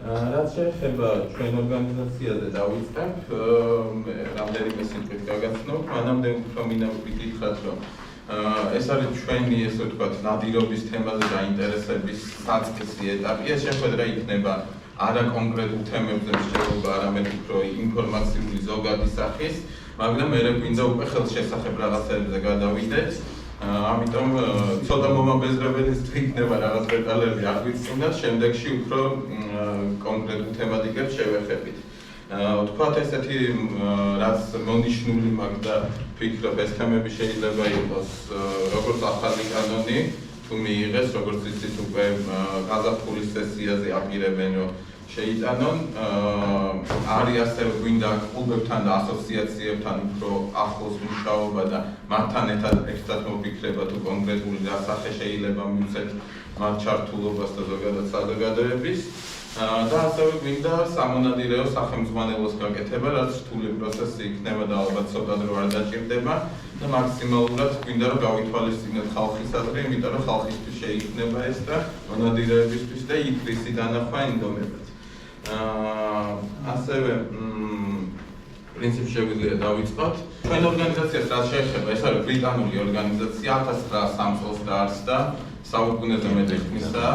რაც შეეხება ჩვენ ორგანიზაციაზე დავიწყებ, რამდენიმე სიტყვით გაგაცნობ, მანამდე უფრო მინდა ვიკითხოთ, რომ ეს არის ჩვენი, ესე ვთქვათ, ნადირობის თემაზე დაინტერესების საწყისი ეტაპი. ეს შეხვედრა იქნება არა კონკრეტულ თემებზე მსჯელობა, არამედ უფრო ინფორმაციული ზოგადი სახის, მაგრამ მე გვინდა უკვე ხელშესახებ რაღაცებზე გადავიდეთ. ამიტომ ცოტა მომაბეზრებელიც იქნება რაღაც დეტალები აღვიძინოთ, შემდეგში უფრო კონკრეტულ თემატიკებს შევეხებით. ვთქვათ ესეთი რაც მონიშნული მაქვს და ვფიქრობ ეს თემები შეიძლება იყოს როგორც ახალი კანონი, თუ მიიღეს, როგორც იცით უკვე გაზაფხულის სესიაზე აპირებენ რომ შეიტანონ, არის ასევე გვინდა კლუბებთან და ასოციაციებთან უფრო ახლოს მუშაობა და მათთან ერთად მოფიქრება თუ კონკრეტული რა სახე შეიძლება მივცეთ მათ ჩართულობას და ზოგადად საზოგადოების და ასევე გვინდა სამონადირეო სახელმძღვანელოს გაკეთება, რაც რთული პროცესი იქნება და ალბათ ცოტა დრო არ დაჭირდება და მაქსიმალურად გვინდა რომ გავითვალისწინოთ ხალხის აზრი, იმიტომ რომ ხალხისთვის შეიქმნება ეს და მონადირეებისთვის და იფრისი დანახვა ინდომებად. ასევე პრინციპში შეგვიძლია დავიწყოთ. ჩვენ ორგანიზაციას რაც შეეხება, ეს არის ბრიტანული ორგანიზაცია, 1903 წელს დაარსდა, საუკუნეზე მეტი ხნისაა.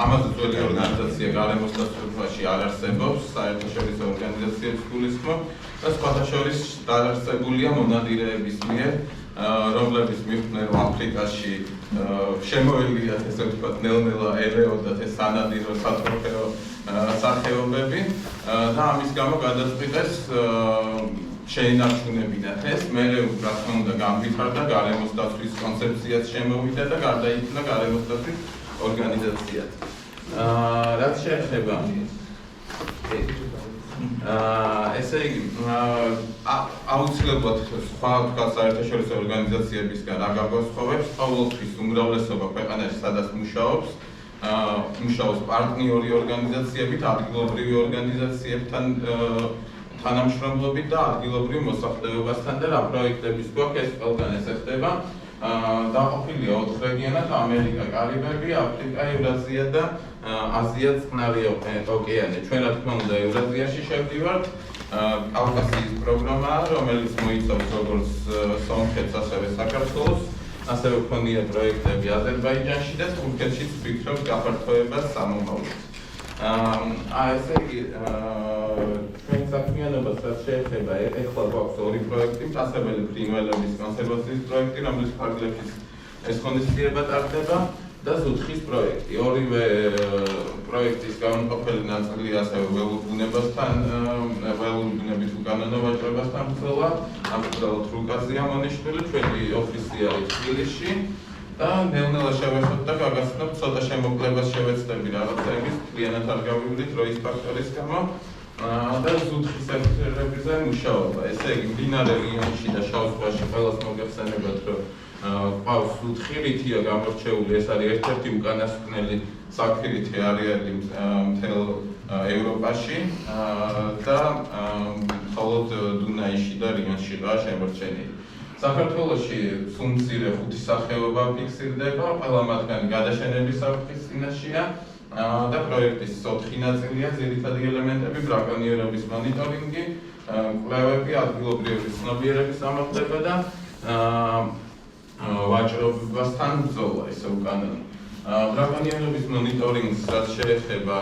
ამაზე ძველი ორგანიზაცია გარემოს დასწრებაში არ არსებობს, საერთაშორისო ორგანიზაციებს გულისხმობ და სხვათა შორის დაარსებულია მონადირეების მიერ, რომლებიც მიხვდნენ რომ აფრიკაში შემოელიათ, ესე ვთქვათ, ნელ-ნელა ერეოდათ ეს სანადირო სატროფეო სახეობები და ამის გამო გადაწყვიტეს შეინარჩუნებინათ ეს. მერე რა თქმა უნდა განვითარდა გარემოს დაცვის კონცეფციაც შემოვიდა და გარდაიქმნა გარემოს დაცვის ორგანიზაციად. რაც შეეხება ესე იგი აუცილებლად სხვა თქვა საერთაშორისო ორგანიზაციებისგან რა გაგვასწავლებს, ყოველთვის უმრავლესობა ქვეყანაში სადაც მუშაობს პარტნიორი ორგანიზაციებით, ადგილობრივი ორგანიზაციებთან თანამშრომლობით და ადგილობრივ მოსახლეობასთან და რა პროექტების გვაქვს ეს ყველგან ესე ხდება. დაყოფილია 4 რეგიონად: ამერიკა, კარიბები, აფრიკა, ევრაზია და აზია, წყნარი ოკეანე. ჩვენ რა თქმა უნდა ევრაზიაში შევდივართ. კავკასიის პროგრამაა, რომელიც მოიცავს როგორც სომხეთს, ასევე საქართველოს. ასევე გქონია პროექტები აზერბაიჯანში და თურქეთშიც ვფიქრობ გაფართოებას სამომავლოდ. ესე იგი ჩვენ საქმიანობას რაც შეეხება, ეხლა გვაქვს 2 პროექტი, მტაცებელი ფრინველების კონსერვაციის პროექტი, რომლის ფარგლებშიც ეს ღონისძიება ტარდება და ზუთხის პროექტი. ორივე პროექტის გამომყოფელი ნაწილი ასევე ველურ ბუნებასთან, ველური ბუნების უკანონო ვაჭრობასთან ბრძოლა, ამგვარად რუკაზია მონიშნული, ჩვენი ოფისი არის თბილისში და ნელ-ნელა შევეხოთ და გაგაცნობთ ცოტა შემოკლებას შევეცდები რაღაცების, მთლიანად არ გავივლით დროის ფაქტორის გამო და ზუთხის ეფექტებზე მუშაობა. ესე იგი, მდინარე რიონში და შავ ზღვაში ყველას მოგეხსენებათ, რომ ყავს ზუთხი, რითია გამორჩეული, ეს არის ერთ-ერთი უკანასკნელი საქმრითი არეალი მთელ ევროპაში და მხოლოდ დუნაიში და რიონშია შემორჩენილი. საქართველოში სულ მცირე 5 სახეობა ფიქსირდება, ყველა მათგანი გადაშენების საფრთხის წინაშეა და პროექტის 4 ნაწილია: ძირითადი ელემენტები, ბრაკონიერების მონიტორინგი, კვლევები, ადგილობრივი ცნობიერების ამოხდება და ვაჭრობასთან ბრძოლა, ისე უკანონო. ბრაკონიერების მონიტორინგს რაც შეეხება,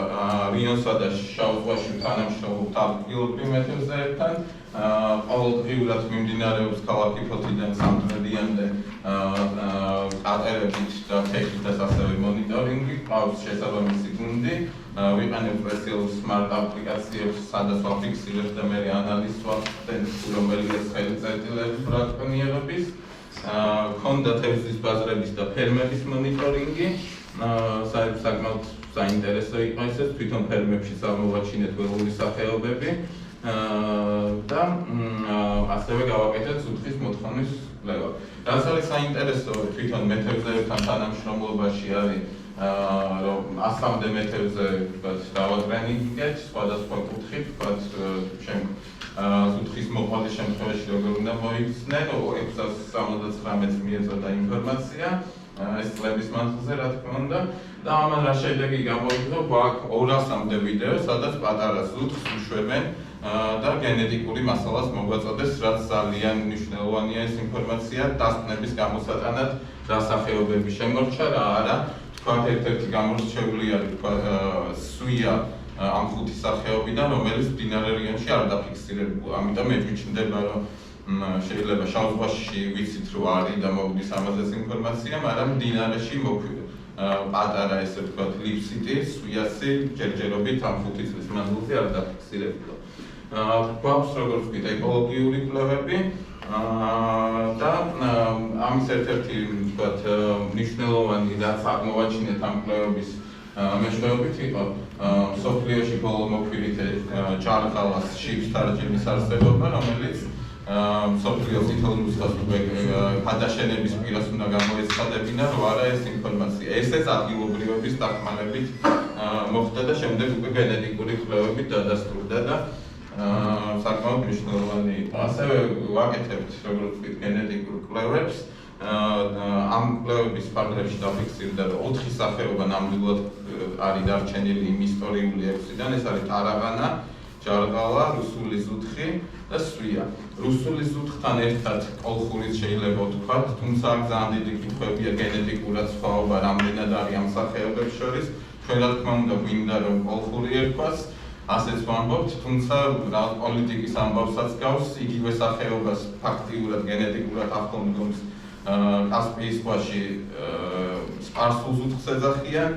რიონსა და შავ ზღვაში თანამშრომლობთ ადგილობრივ მეთევზეებთან. ყოველდღიურად მიმდინარეობს ქალაქი ფოთიდან სამტრედიამდე კატერებით და ტექნიკას ასევე მონიტორინგი, ყავს შესაბამისი გუნდი, ვიყენებ სპეციალურ smart აპლიკაციებს, სადაც ვაფიქსირებთ და მე ანალიზს ვახდენ, რომელიც ხელწერტილების ბრაკონიერების, ქონდა თევზის ბაზრების და ფერმების მონიტორინგი, საკმაოდ საინტერესო იყო ეს, თვითონ ფერმებშიც აღმოვაჩინეთ ველური სახეობები და ასევე გავაკეთეთ ზუთხის მოთხოვნის კვლევა. რაც არის საინტერესო თვითონ მეთევზეებთან თანამშრომლობაში არის, რომ 100-მდე მეთევზე დავატრენინგეთ სხვადასხვა კუთხით, ზუთხის მოყოლის შემთხვევაში როგორ უნდა მოიქცნენ, 679 მიეწოდა ინფორმაცია ეს წლების მანძილზე რა თქმა უნდა და ამან რა შედეგი გამოვიდა გვაქვს 200-მდე ვიდეო სადაც პატარა ზუთხს უშვებენ და გენეტიკური მასალას მოგვაწოდეს რაც ძალიან მნიშვნელოვანია ეს ინფორმაცია დასკვნების გამოსატანად რა სახეობები შემორჩა რა არა თქვათ ერთ-ერთი გამორჩეული არის სვია ამ 5 სახეობიდან რომელიც მდინარე რიონში არ დაფიქსირებულა ამიტომ მეჩვენდება რომ შეიძლება შავ ზღვაში ვიცით რომ არის და მოგდის ამაზეც ინფორმაცია მაგრამ მდინარეში პატარა ესე ვთქვათ ლიფსიტი სვიასი ჯერჯერობით ამ 5 წლის მანძილზე არ დაფიქსირებულა გვაქვს როგორც ვთქვით ეკოლოგიური კვლევები და ამის ერთ-ერთი ვთქვათ მნიშვნელოვანი რაც აღმოვაჩინეთ ამ კვლევების მეშვეობით იყო მსოფლიოში ბოლო მოქმედი ჭარღალას შიფსტარჯიმის არსებობა რომელიც მსოფლიოს თითოეულ ნუსხას გადაშენების პირას უნდა გამოეცხადებინა რომ არა ეს ინფორმაცია ესეც ადგილობრივების დახმარებით მოხდა და შემდეგ უკვე გენეტიკური კვლევებით დადასტურდა და საკმაოდ მნიშვნელოვანი იყო ასევე ვაკეთებთ როგორც ვთქვით გენეტიკურ კვლევებს ამ კვლევების ფარგლებში დაფიქსირდა რომ 4 სახეობა ნამდვილად არის დარჩენილი იმ ისტორიული 6-დან ეს არის ტარაღანა ჭარღალა, რუსული ზუთხი და სვია. რუსული ზუთხთან ერთად კოლხურიც შეიძლება ვთქვათ, თუმცა ძალიან დიდი კითხვებია გენეტიკურად სხვაობა რამდენად არის ამ სახეობებს შორის. ჩვენ რა თქმა უნდა გვინდა რომ კოლხური ერქვას, ასეც ვამბობთ, თუმცა პოლიტიკის ამბავსაც გავს, იგივე სახეობას ფაქტიურად გენეტიკურად ახლომდგომს კასპიის ზღვაში სპარსულ ზუთხს ეძახიან,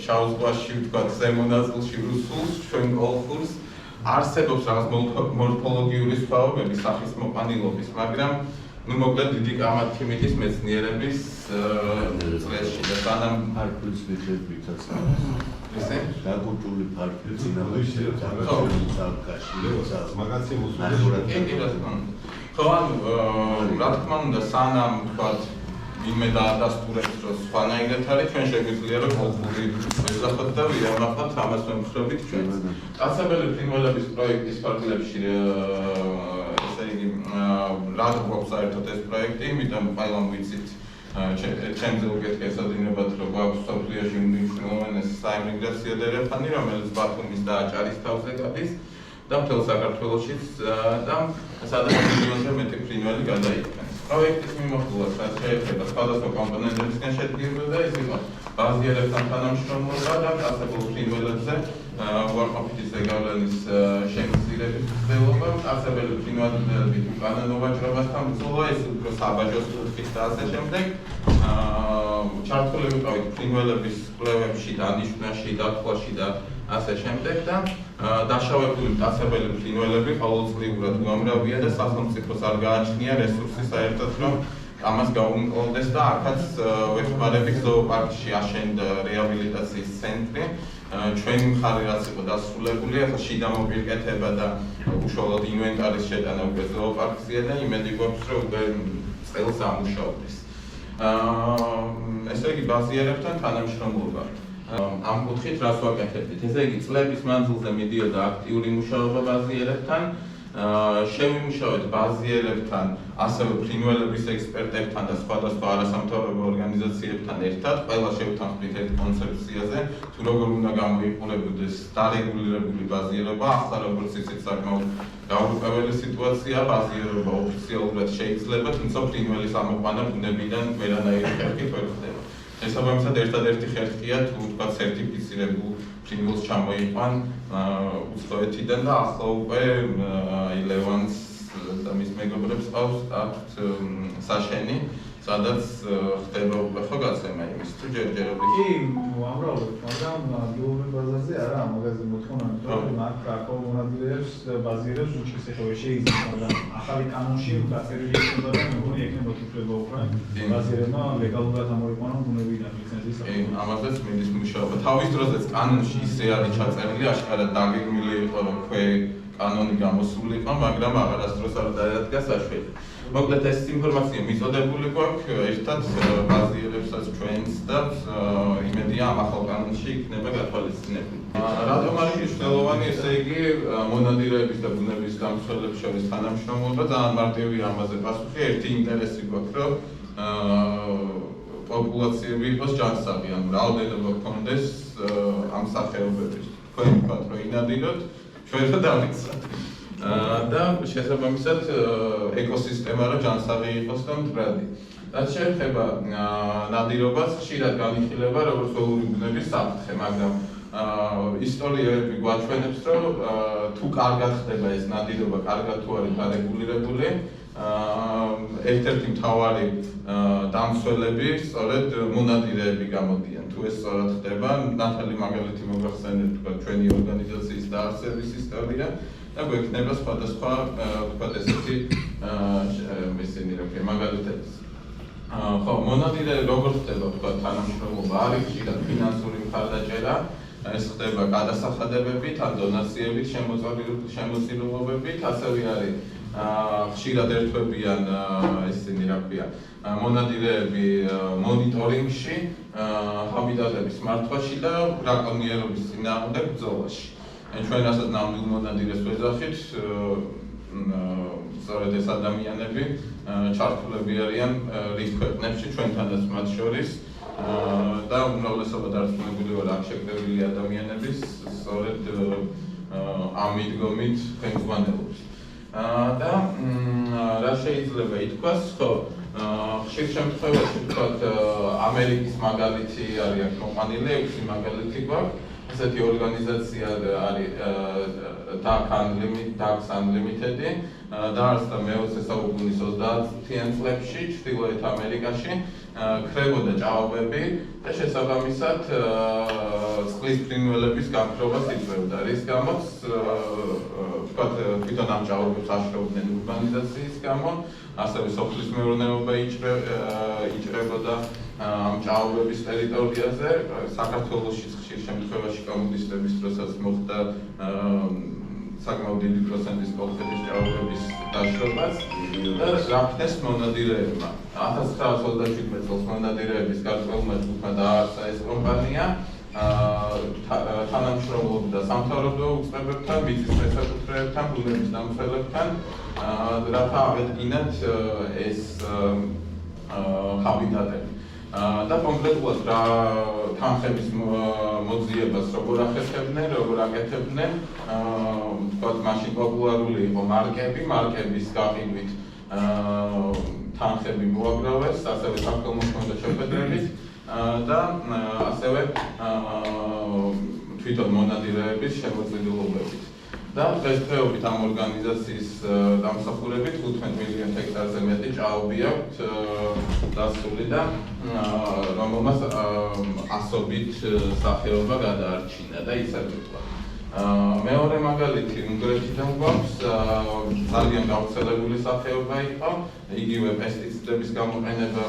შავ ზღვაში ვთქვათ ზემო ნაწილში რუსულს, ჩვენ კოლხურს არსებობს რაღაც მორფოლოგიური სხვაობები სახის მოყვანილობის, მაგრამ მოკლედ დიდი კამათქიმიის მეცნიერების წლებში და სანამ ფარფლის მიღებითაც ესე დაგუჭული ფარფლი წინააღმდეგ ხო, რა თქმა უნდა, სანამ ვთქვათ ვინმე დაადასტურებს რომ სხვანაირად არის, ჩვენ შეგვიძლია რომ კოლხური ვეძახოთ და ვიამაყოთ ამას ვემხრობით ჩვენ. კაცებელი ფრინველების პროექტის ფარგლებში ესე იგი რა გვაქვს საერთოდ ეს პროექტი, იმიტომ ყველამ ვიცით ჩემზე უკეთ ესადინებათ რომ გვაქვს მსოფლიოში უმნიშვნელოვანესი საიმიგრაციო დერეფანი, რომელიც ბათუმის და აჭარის თავზე გადის და მთელ საქართველოშიც და სადაც მილიონზე მეტი ფრინველი გადაიქმნეს. პროექტის მიმოხილვას შეეხება სხვადასხვა კომპონენტებისგან შედგება და ის იყო ბაზიერებთან თანამშრომლობა და კაცებულ ფრინველებზე უარყოფითი ზეგავლენის შემცირების მცდელობა, კაცებელი ფრინველების უკანონო ვაჭრობასთან ბრძოლა, ეს უფრო საბაჟო სტრუქტურით და ასე შემდეგ. ჩართულები ვიყავით ფრინველების კვლევებში, დანიშვნაში, დათვლაში და ასე შემდეგ და დაშავებული მტაცებელი ფრინველები ყოველწლიურად უამრავია და სახელმწიფოს არ გააჩნია რესურსი საერთოდ რომ ამას გაუმკლავდეს და აქაც ვეხმარებით ზოოპარკში აშენდა რეაბილიტაციის ცენტრი ჩვენი მხარე რაც იყო დასრულებული ახლა შიდა მოპირკეთება და უშუალოდ ინვენტარის შეტანა უკვე ზოოპარკზეა და იმედი გვაქვს რომ უკვე წელს ამუშავდეს ესე იგი ბაზიერებთან თანამშრომლობა ამ კუთხით რას ვაკეთებდით? ესე იგი წლების მანძილზე მიდიოდა აქტიური მუშაობა ბაზიერებთან, შევიმუშავეთ ბაზიერებთან, ასევე ფრინველების ექსპერტებთან და სხვადასხვა არასამთავრობო ორგანიზაციებთან ერთად, ყველა შევთანხმდით ერთ კონცეფციაზე, თუ როგორ უნდა გამოიყურებოდეს დარეგულირებული ბაზიერობა, ახლა როგორც იცით საკმაოდ გაურკვეველი სიტუაცია, ბაზიერობა ოფიციალურად შეიძლება, თუმცა ფრინველის ამოყვანა ბუნებიდან ვერანაირი ხერხით ვერ ხდება. შესაბამისად ერთადერთი ხერხია თუ ვთქვათ სერტიფიცირებულ ფრინველს ჩამოიყვან უცხოეთიდან და ახლა უკვე ლევანს და მის მეგობრებს ყავს აქვთ საშენი, სადაც ხდება უკვე ხო გაცემა იმის თუ ჯერჯერობით. კი, უამრავად, მაგრამ გეოლოგიური ბაზაზე არა, მაგაზე მოთხოვნა რომ მაგ აკომუნადირებს ბაზირებს უჩესეთოვე შეიძლება, მაგრამ ახალი კანონში დაწერილი იქნება და მეგონი ექნება უფლება უკვე ბაზირებმა ლეგალურად ამოიყვანონ ბუნებიდან ლიცენზიის საფუძველზე. ამაზეც მიდის მუშაობა. თავის დროზეც კანონში ისე არის ჩაწერილი, აშკარად დაგეგმილი იყო რომ კანონი გამოსული იყო, მაგრამ აღარასდროს არ დაადგა საშველი. მოკლედ ეს ინფორმაცია მიწოდებული გვაქვს ერთად ბაზიერებსაც ჩვენს და იმედია ამ ახალ კანონში იქნება გათვალისწინებული. რატომ არის მნიშვნელოვანი ესე იგი მონადირეების და ბუნების დამცველებს შორის თანამშრომლობა ძალიან მარტივია ამაზე პასუხი. ერთი ინტერესი გვაქვს რომ პოპულაციები იყოს ჯანსაღი, ანუ რაოდენობა გქონდეს ამ სახეობების. თქვენ ვთქვათ, რომ ინადიროთ, ჩვენ რა დავიცვათ. და შესაბამისად ეკოსისტემა რა ჯანსაღი იყოს და მდგრადი. რაც შეეხება ნადირობას, ხშირად განიხილება როგორც ველური ბუნების საფრთხე, მაგრამ ისტორიები გვაჩვენებს, რომ თუ კარგად ხდება ეს ნადირობა, კარგად თუ არის გარეგულირებული, ერთ-ერთი მთავარი დამცველები სწორედ მონადირეები გამოდიან. თუ ეს სწორად ხდება, ნათალი მაგალითი მოგახსენებთ, თქვა ჩვენი ორგანიზაციის დაარსების ისტორია და გვექნება სხვადასხვა თქვა ესეთი ისინი რა ქვია მაგალითები. ხო, მონადირე როგორ ხდება თქვა თანამშრომლობა, არის ხშირად ფინანსური მხარდაჭერა, ეს ხდება გადასახადებებით, ან დონაციებით, შემოწირულობებით, ასევე არის ხშირად ერთვებიან ისინი რა ქვია მონადირეები მონიტორინგში, ჰაბიტატების მართვაში და ბრაკონიერობის წინააღმდეგ ბრძოლაში. ჩვენ რასაც ნამდვილ მონადირეს ვეძახით, სწორედ ეს ადამიანები ჩართულები არიან რიგ ქვეყნებში, ჩვენთანაც მათ შორის და უმრავლესობა დარწმუნებული ვარ, აქ შეკრებილი ადამიანების სწორედ ამ მიდგომით ხელმძღვანელობს. და რა შეიძლება ითქვას, ხო, ხშირ შემთხვევაში ვთქვათ, ამერიკის მაგალითი არის აქ მოყვანილი, 6 მაგალითი გვაქვს. ესეთი ორგანიზაცია არის Ducks Unlimited-ი, დაარსდა მე-20 საუკუნის 30-იან წლებში ჩრდილოეთ ამერიკაში, ქრებოდა ჭაობები და შესაბამისად წყლის ფრინველების გაქრობას იწვევდა, რის გამოც ვთქვათ, თვითონ ამ ჭაობებს აშრობდნენ ურბანიზაციის გამო, ასევე სოფლის მეურნეობა იჭრებოდა ამ ჭაობების ტერიტორიაზე. საქართველოში ხშირ შემთხვევაში კომუნისტების დროსაც მოხდა საკმაოდ დიდი პროცენტის კოლხეთის ჭაობების დაშრობაც და რაფნეს მონადირეებმა. 1927 წელს მონადირეების გარკვეულმა ჯგუფმა დააარსა ეს კომპანია, თანამშრომლობდა სამთავრობო უწყებებთან, მიწის მესაკუთრეებთან, ბუნების დამცველებთან, რათა აღედგინათ ეს ჰაბიტატები. და კონკრეტულად რა თანხების მოძიებას როგორ ახერხებდნენ, როგორ აკეთებდნენ, ვთქვათ, მაშინ პოპულარული იყო მარკების გაყიდვით თანხები მოაგროვეს, ასევე საქველმოქმედო შეხვედრებით და ასევე თვითონ მონადირეების შემოწირულობებით. და დღესდღეობით ამ ორგანიზაციის დამსახურებით 15 მილიონ ჰექტარზე მეტი ჭაობი აქვთ დასული და რომელმაც ასობით სახეობა გადაარჩინა და იცავდა. მეორე მაგალითი უნგრეთიდან გვაქვს, ძალიან გავრცელებული სახეობა იყო, იგივე პესტიციდების გამოყენება,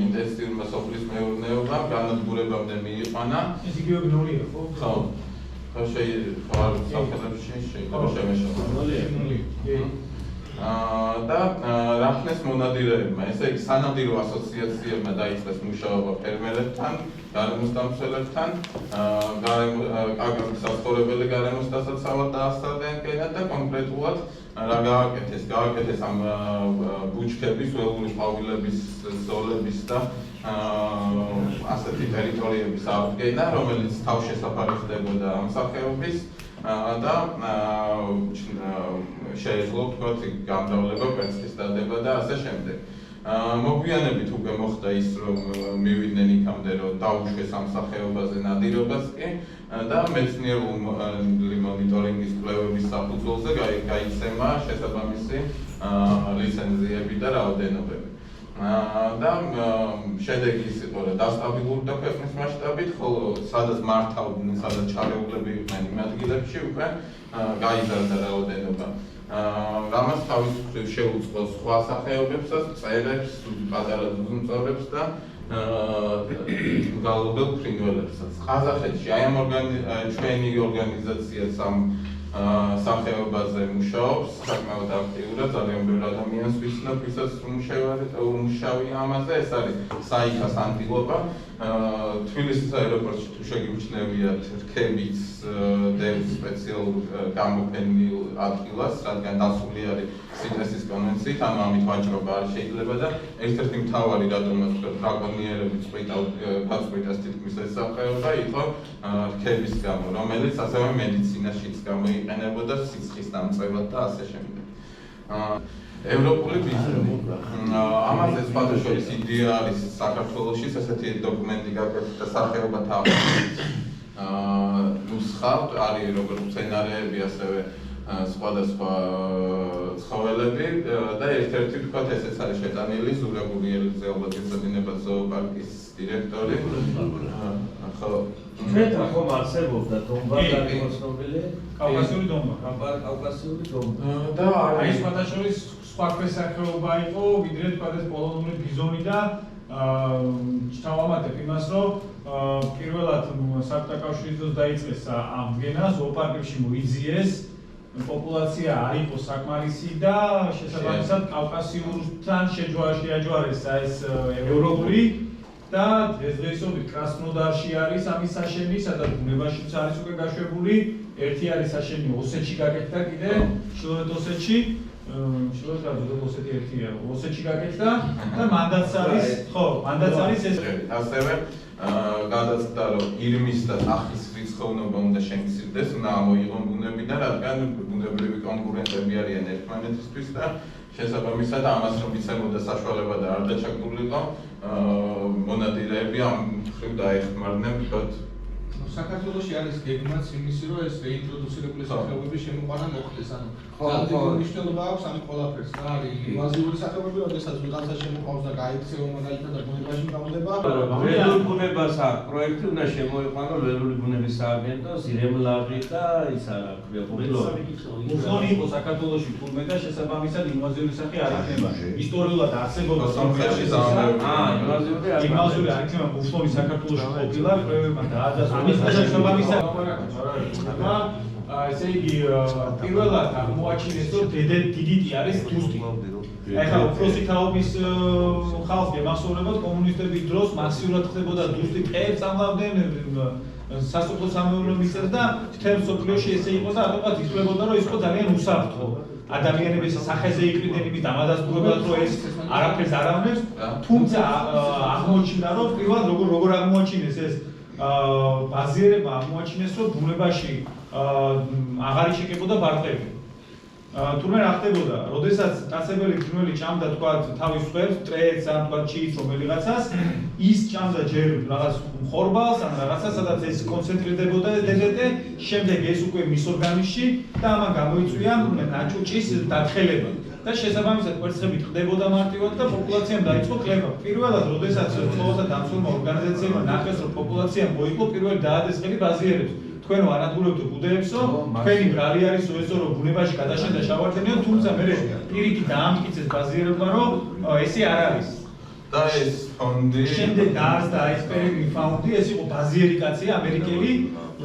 ინტენსიურმა სოფლის მეურნეობამ, განადგურებამდე მიიყვანა. ეს იგივე ბნოლია, ხო? ხო. შეიძლება საფრთხეებში შეიძლება შემეშოვა. და რაფნეს მონადირეებმა, ესე იგი სანადირო ასოციაციებმა დაიწყეს მუშაობა ფერმერებთან, გარემოს დამცველებთან, საცხოვრებელი გარემოს დასაცავად დაასწავლიან და კონკრეტულად რა გააკეთეს ამ ბუჩქების, ველური ყვავილების, ზოლების და ასეთი ტერიტორიების აღდგენა, რომელიც თავშესაფარი ხდებოდა ამ სახეობის და შეეძლო ვთქვათ გამრავლება, კვერცხის დადება და ასე შემდეგ. მოგვიანებით უკვე მოხდა ის, რომ მივიდნენ იქამდე, რომ დაუშვეს ამ სახეობაზე ნადირობას კი და მეცნიერული მონიტორინგის კვლევების საფუძველზე გაიცემა შესაბამისი ლიცენზიები და რაოდენობები. და შედეგი ის იყო, რომ დასტაბილურდა ქვეყნის მასშტაბით, ხოლო სადაც მართავდნენ, სადაც ჩარეულები იყვნენ იმ ადგილებში უკვე გაიზარდა რაოდენობა. რამაც თავის მხრივ შეუწყო სხვა სახეობებსაც, მწერებს, პატარა ძუძუმწოვრებს და გალობელ ფრინველებსაც. ყაზახეთში აი ამ ჩვენი ორგანიზაციაც ამ სახეობაზე მუშაობს, საკმაოდ აქტიურად, ძალიან ბევრი ადამიანს ვიცნობ, ვისაც უმუშავია ამაზე, ეს არის საიქას ანტილოპა, თბილისის აეროპორტში თუ შეგიმჩნევიათ რქებით დევს სპეციალურ გამოფენილ ადგილას, რადგან დასული არის CITES-ის კონვენციით, ანუ ამით ვაჭრობა არ შეიძლება და ერთ-ერთი მთავარი რატომაც დრაკონიერების გაწყვეტას თითქმის ესახება იყო რქების გამო, რომელიც ასევე მედიცინაშიც გამოიყენებოდა სიცხის დამწევად და ასე შემდეგ. ევროპული ბიზნესი. ამაზე სხვათა შორის იდეა არის საქართველოში ესეთი დოკუმენტი გაკვეთდა სახეობათა ნუსხა, არის როგორც მცენარეები, ასევე სხვადასხვა ცხოველები და ერთ-ერთი თქვათ ესეც არის შეტანილი ზურაბური ელზე ალბათ ეცოდინება ზოოპარკის დირექტორი. ხო. ჩვენთან ხომ არსებობდა დომბადარი მოსნობილი? კავკასიური დომბა. კავკასიური დომბა. და აი სხვათა შორის სხვა ქვესახეობა იყო, ვიდრე თქვათ ეს პოლონური ბიზონი და ჩავამატებ იმას, რომ პირველად საბჭოთა კავშირის დროს დაიწყეს აღდგენა, ზოოპარკებში მოიძიეს, პოპულაცია არ იყო საკმარისი და შესაბამისად კავკასიურთან შეაჯვარეს ეს ევროპული და დღესდღეობით კრასნოდარში არის ამის საშენი, სადაც ბუნებაშიც არის უკვე გაშვებული, ერთი არის საშენი ოსეთში გაკეთდა კიდე, ჩრდილოეთ ოსეთში ოსეთი ერთია, ოსეთში გაკეთდა და მანდაც არის, ხო, მანდაც არის ეს. ასევე გადაწყდა, რომ ირმის და ტახის რიცხოვნობა უნდა შემცირდეს, უნდა ამოიღონ ბუნებიდან, რადგან ბუნებრივი კონკურენტები არიან ერთმანეთისთვის და შესაბამისად ამას რომ იცემოდა საშუალება და არ დაჩაგულიყო, მონადირეები ამ მხრივ დაეხმარნენ, თქო. საქართველოში არის გეგმაც იმისი, რომ ეს რეინტროდუცირებული სახეობების შემოყვანა მოხდეს, ანუ ძალიან მნიშვნელობა აქვს ამ ყველაფერს და არის ინვაზიური სახეობები, როდესაც ვიღაცა შემოყავს და გაიქცევა მაგალითად და ბუნებაში გამდება. ველური ბუნებას აქვს პროექტი, უნდა შემოიყვანო ველური ბუნების სააგენტო, ზირემლაღი და ის არა ქვია ბულონი. ბულონი იყო საქართველოში თურმე და შესაბამისად ინვაზიური სახე არ იქნება. ისტორიულად არსებობდა სამხრეთში ძალიან ინვაზიური არ იქნება, ბულონი საქართველოში ყოფილა, კვლევებმა დაადასტურეს. შესაბამისად ესე იგი პირველად აღმოაჩინეს რომ დიდიტი არის დუსტი. ეხლა უფროსი თაობის ხალხი ემახსოვრებოდ კომუნისტების დროს მასიურად ხდებოდა დუსტი ყეებს ამლავდნენ სასოფლო სამეურნეო მიწებს და მთელ მსოფლიოში ესე იყო და რატომღაც ითვლებოდა რომ ის იყო ძალიან უსაფრთხო. ადამიანების სახეზე იყრიდნენ იმის დამადასტურებლად რომ ეს არაფერს არ ავნებს, თუმცა აღმოჩნდა რომ პირველად როგორ აღმოაჩინეს ეს ბაზირება აღმოაჩინეს რომ ბუნებაში აღარ იშეკებოდა ბარტყები. თურმე რა ხდებოდა, როდესაც კაცებელი ფრინველი ჭამდა თქვათ თავის ხვებს, ტრეეთს ან თქვათ ჩიის რომელიღაცას, ის ჭამდა ჯერ რაღაც ხორბალს ან რაღაცას, სადაც ეს კონცენტრირდებოდა ეს DDT, შემდეგ ეს უკვე მის ორგანიზმში და ამან გამოიწვია ნაჭუჭის დათხელება. და შესაბამისად კვერცხები ტყდებოდა მარტივად და პოპულაციამ დაიწყო კლება. პირველად, როდესაც ცხოველთა დამცველმა ორგანიზაციებმა ნახეს, რომ პოპულაცია მოიკლო, პირველად დაადეს ხელი ბაზიერებს. თქვენო ანადგურებთ ბუდეებსო, თქვენი ბრალი არისო ესო რომ ბუნებაში გადაშენდა შავარდენიო, თუმცა მე პირიქით დაამტკიცეს ბაზიერებმა, რომ ესე არ არის. და ეს ფონდი შემდეგ დაარსდა ეს პერიგრინ ფონდი, ეს იყო ბაზიერი კაცი ამერიკელი,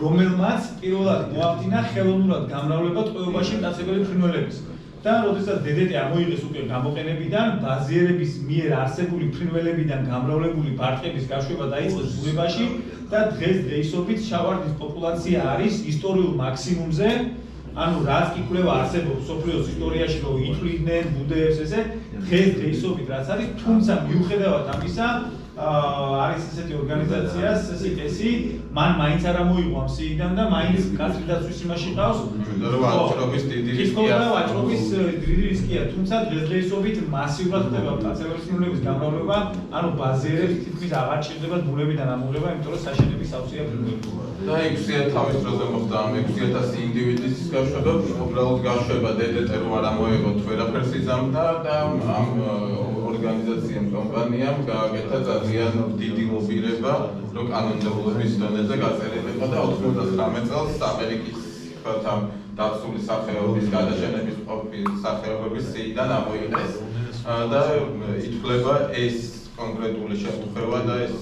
რომელმაც პირველად მოახდინა ხელოვნურად გამრავლება ტყვეობაში მტაცებელი ფრინველების. და როდესაც DDT ამოიღეს უკვე გამოყენებიდან, ბაზიერების მიერ არსებული ფრინველებიდან გამრავლებული ბარტყების გაშვება დაიწყეს ბუნებაში და დღესდღეობით შავარდის პოპულაცია არის ისტორიულ მაქსიმუმზე, ანუ რაც კი კვლევა არსებობს მსოფლიოს ისტორიაში, რომ ითვლიდნენ ბუდეებს ესე, დღესდღეობით რაც არის, თუმცა მიუხედავად ამისა, არის ესეთი ორგანიზაცია CITES-ი, მან მაინც არ ამოიღო ამ სიიდან და მაინც კაცრი დაცვის იმაში ყავს. ვაჭრობის დიდი რისკია. ვაჭრობის დიდი რისკია, თუმცა დღესდღეობით მასიურად ხდება კაცების ფრინველების გამრავლება, ანუ ბაზიერებს თითქმის აღარ ჭირდება ბუნებიდან ამოღება, იმიტომ რომ საშენების სავსეა ფრინველები. და 600 თავის დროზე მოხდა ამ 600 ინდივიდის გაშვება, უბრალოდ გაშვება DDT რომ არ ამოიღოთ ვერაფერს იზამდა და ამ ორგანიზაციამ კომპანიამ გააკეთა ძალიან დიდი ლობირება, რომ კანონმდებლობის დონეზე გაწერილიყო და 99 წელს ამერიკის ამ დაცული სახეობის გადაშენების სახეობების სიიდან ამოიღეს და ითვლება ეს კონკრეტული შემთხვევა და ეს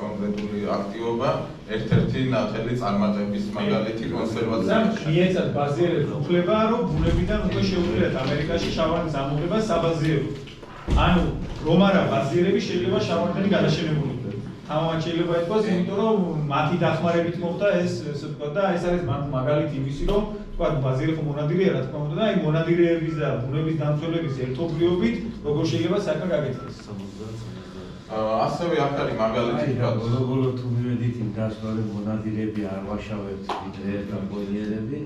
კონკრეტული აქტივობა ერთ-ერთი ნათელი წარმატების მაგალითი კონსერვაციაში. მიეცათ ბაზიერებს უფლება, რომ ბუნებიდან უკვე შეუძლიათ ამერიკაში შავარდის ამოღება საბაზიეროდ. ანუ რომ არა ბაზიერები შეიძლება შავარდენი გადაშენებული. თამამად შეიძლება ითქვას, იმიტომ რომ მათი დახმარებით მოხდა ეს, ესე ვთქვათ, და ეს არის მაგალითი იმისი, რომ ვთქვათ, ბაზილი ხო მონადირეა, რა თქმა უნდა, და აი მონადირეების და ბუნების დამცველების ერთობლიობით როგორ შეიძლება საქმე გაკეთდეს. ასევე აქ არის მაგალითი ბოლო თუ მივედით იმ დასვარე მონადირეები არ ვაშავებთ ვიდრე გამონიერები.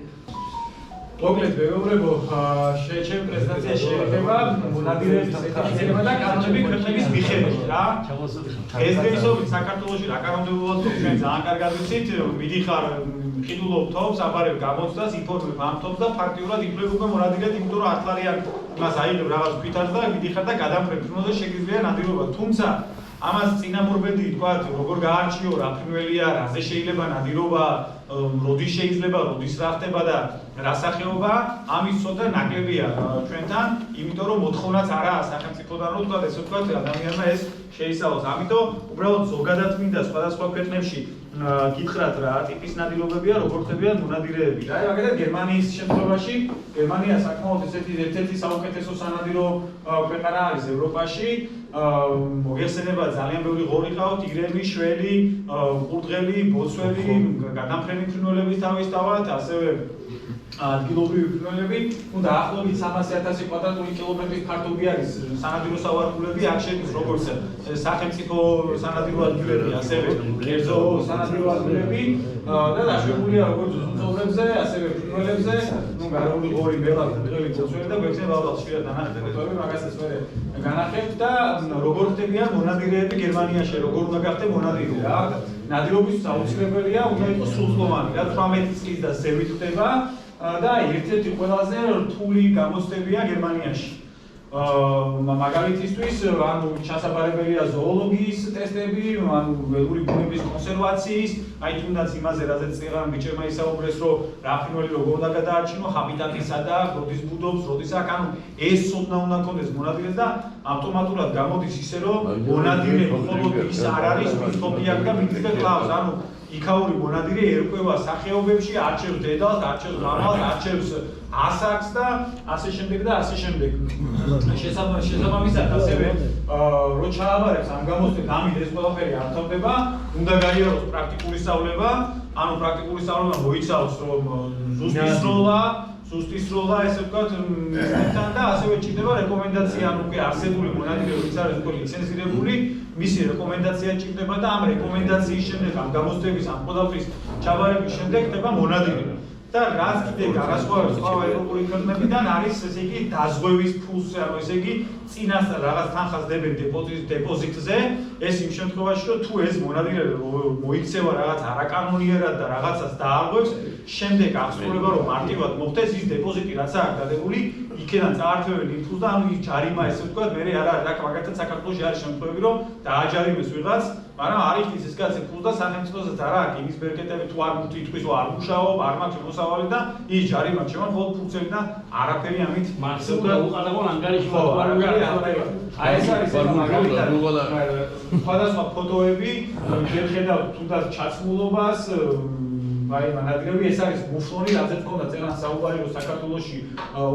მოკლედ ვეუბნებო, ჩემი პრეზენტაცია შეიძლება მონადირეების სეტაპი და კანონები ქვეყნების მიხედვით რა. ეს დღეისობით საქართველოში რა კანონმდებლობაა თუ ჩვენ ძალიან კარგად ვიცით, მიდიხარ ხიდულობ თობს, აბარებ გამოცდას, ინფორმებ ამ თობს და ფაქტიურად იფლებ უკვე მონადირედ, იმიტომ რომ 10 ლარი მას აიღებ რაღაც თვითარს და მიდიხარ და გადამფრებ, თუნდაც შეგიძლია ნადირობა. თუმცა ამას წინამორბედი თქვათ, როგორ გაარჩიო, რა ფრინველია, რაზე შეიძლება ნადირობა, როდის შეიძლება, როდის რა ხდება და რა სახეობა, ამის ცოტა ნაკლებია ჩვენთან, იმიტომ რომ მოთხოვნაც არაა სახელმწიფოდან რომ თქვათ, ესე ვთქვათ, ადამიანმა ეს შეისწავლოს. ამიტომ უბრალოდ ზოგადად მინდა სხვადასხვა ქვეყნებში გითხრათ რა ტიპის ნადირობებია, როგორ ხდებიან მონადირეები. აი, მაგალითად გერმანიის შემთხვევაში, გერმანია საკმაოდ ერთ-ერთი საუკეთესო სანადირო ქვეყანა არის ევროპაში. მოგეხსენება ძალიან ბევრი ღორი ყავთ, ირემი, შველი, ყურდღელი, ბოცველი, გადამფრენი ფრინველების თავისთავად, ასევე ადგილობრივი ფრინველები, ну დაახლოებით 300,000 კვადრატული კილომეტრის ფართობი არის სანადირო სავარგულები, აქ შედის როგორც სახელმწიფო სანადირო ადგილები, ასევე კერძო სანადირო ადგილები და დაშვებულია როგორც ზონებზე, ასევე ფრინველებზე, ну გარეული ღორი, ბელა, ყურძელი, ბოცველი და გვექნება ალბათ შეიძლება დანახეთ ფოტოები, მაგასაც მე განახებთ და როგორ ხდებიან მონადირეები გერმანიაში, როგორ უნდა გახდე მონადირე რა. ნადირობის აუცილებელია, უნდა იყოს სრულწლოვანი, რა 18 წლის და ზევით ხდება. და ერთ-ერთი ყველაზე რთული გამოცდებია გერმანიაში. მაგალითისთვის, ანუ ჩასაბარებელია ზოოლოგიის ტესტები, ანუ ველური ბუნების კონსერვაციის, აი თუნდაც იმაზე, რაზეც წეგან ბიჭებმა ისაუბრეს, რომ რა ფრინველი როგორ უნდა გადაარჩინო, ჰაბიტატისა და როდის ბუდობს, როდის აქ, ანუ ეს ცოდნა უნდა კონდეს მონადირეს და ავტომატურად გამოდის ისე, რომ მონადირე მხოლოდ ის არ არის, ვის თობიაკ და მიწზე კლავს, ანუ იქაური მონადირე ერკვევა სახეობებში, არჩევს დედალს, არჩევს მამალს, არჩევს ასაკს და ასე შემდეგ და ასე შემდეგ. შესაბამისად, ასევე რო ჩააბარებს ამ გამოცდებს, ამით ეს ყველაფერი არ თავდება, უნდა გაიაროს პრაქტიკული სწავლება, ანუ პრაქტიკული სწავლება მოიცავს, რომ ზუსტის როლა, ესე ვთქვათ, თან და ასევე ჭირდება რეკომენდაცია, ანუ უკვე არსებული მონადირე, ვინც არის უკვე ლიცენზირებული, მისი რეკომენდაცია ჭირდება და ამ რეკომენდაციის შემდეგ, ამ გამოცდების, ამ ყველაფრის ჩაბარების შემდეგ ხდება მონადირე. და რაც კიდე განასხვავებს სხვა ევროპული ქვეყნებიდან არის, ესე იგი, დაზღვევის ფულზე, ანუ ესე იგი, წინასწარ რაღაც თანხას დებენ დეპოზიტზე, ეს იმ შემთხვევაში, რომ თუ ეს მონადირე მოიქცევა რაღაც არაკანონიერად და რაღაცას დააღვევს, შემდეგ აღსრულება რომ მარტივად მოხდეს ის დეპოზიტი რაც აქვს დადებული, იქიდან წაართვევენ იმ ფულს და ანუ ის ჯარიმა, ესე ვთქვათ, მე არ არის, რა მაგალითად საქართველოში არის შემთხვევები, რომ დააჯარიმეს ვიღაც, მაგრამ არ იხდის ეს კაცი ფულს და სახელმწიფოსაც არ აქვს იმის ბერკეტები თუ არ უთითქვის, რომ არ მუშაობ, არ მაქვს მოსავალი და ის ჯარიმა შევა მხოლოდ ფულსები და არაფერი ამით მაქსიმუმ უყარებულ ანგარიში აი ეს არის მაგალითად სხვადასხვა ფოტოები, შეხედავთ თუნდაც ჩაცმულობას, აი მონადირეები ეს არის მუფლონი, რაზეც მქონდა წელან საუბარი, რომ საქართველოში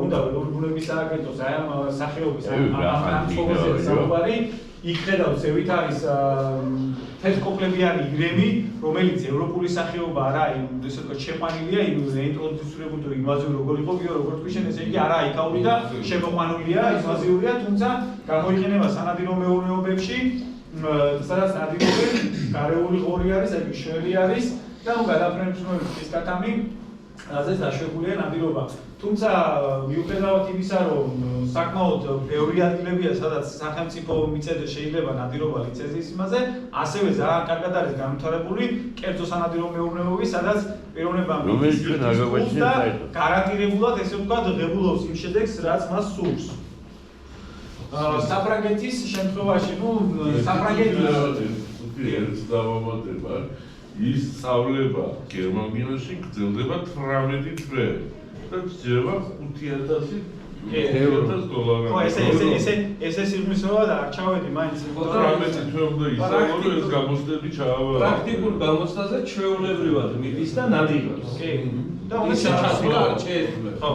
უნდა ველური ბუნების სააგენტოს აი ამ სახეობის ამ ცხოვრების საუბარი, იქ ხედავთ ზევით არის თეთრკოპლებიანი ირემი, რომელიც ევროპული სახეობა არა, ესე ვთქვათ, შეყვანილია, ინტროდუცირებული თუ ინვაზიური როგორ იყო, როგორც თქვი შენ, ესე იგი არაა იქაური და შემოყვანილია, ინვაზიურია, თუმცა გამოიყენება სანადირო მეურნეობებში, სადაც ნადირობენ, გარეული ღორი არის, აი შველი არის და გადაფრენების კატამი, რაზეც დაშვებულია ნადირობა. თუმცა მიუხედავად იმისა, რომ საკმაოდ ბევრი ადგილებია, სადაც სახელმწიფო მიწები შეიძლება ნადირობა ლიცენზიის იმაზე, ასევე ძალიან კარგად არის განვითარებული კერძო სანადირო მეურნეობები, სადაც პიროვნება მიდის და გარანტირებულად, ესე ვთქვათ, ღებულობს იმ შედეგს, რაც მას სურს. საფრანგეთის შემთხვევაში, ის სწავლება გერმანიაში გრძელდება 18 თვე და სჯება 5000 $1000. ხო, ესე სიღრმისეა და არ ჩავედი მაინც. 18 თვე უნდა ისაუბრო ეს გამოცდები ჩაავა. პრაქტიკულ გამოცდაზე ჩვეულებრივად მიდის და ნადირობს. კი. და ისე ის ჩასვლა არ შეიძლება. ხო,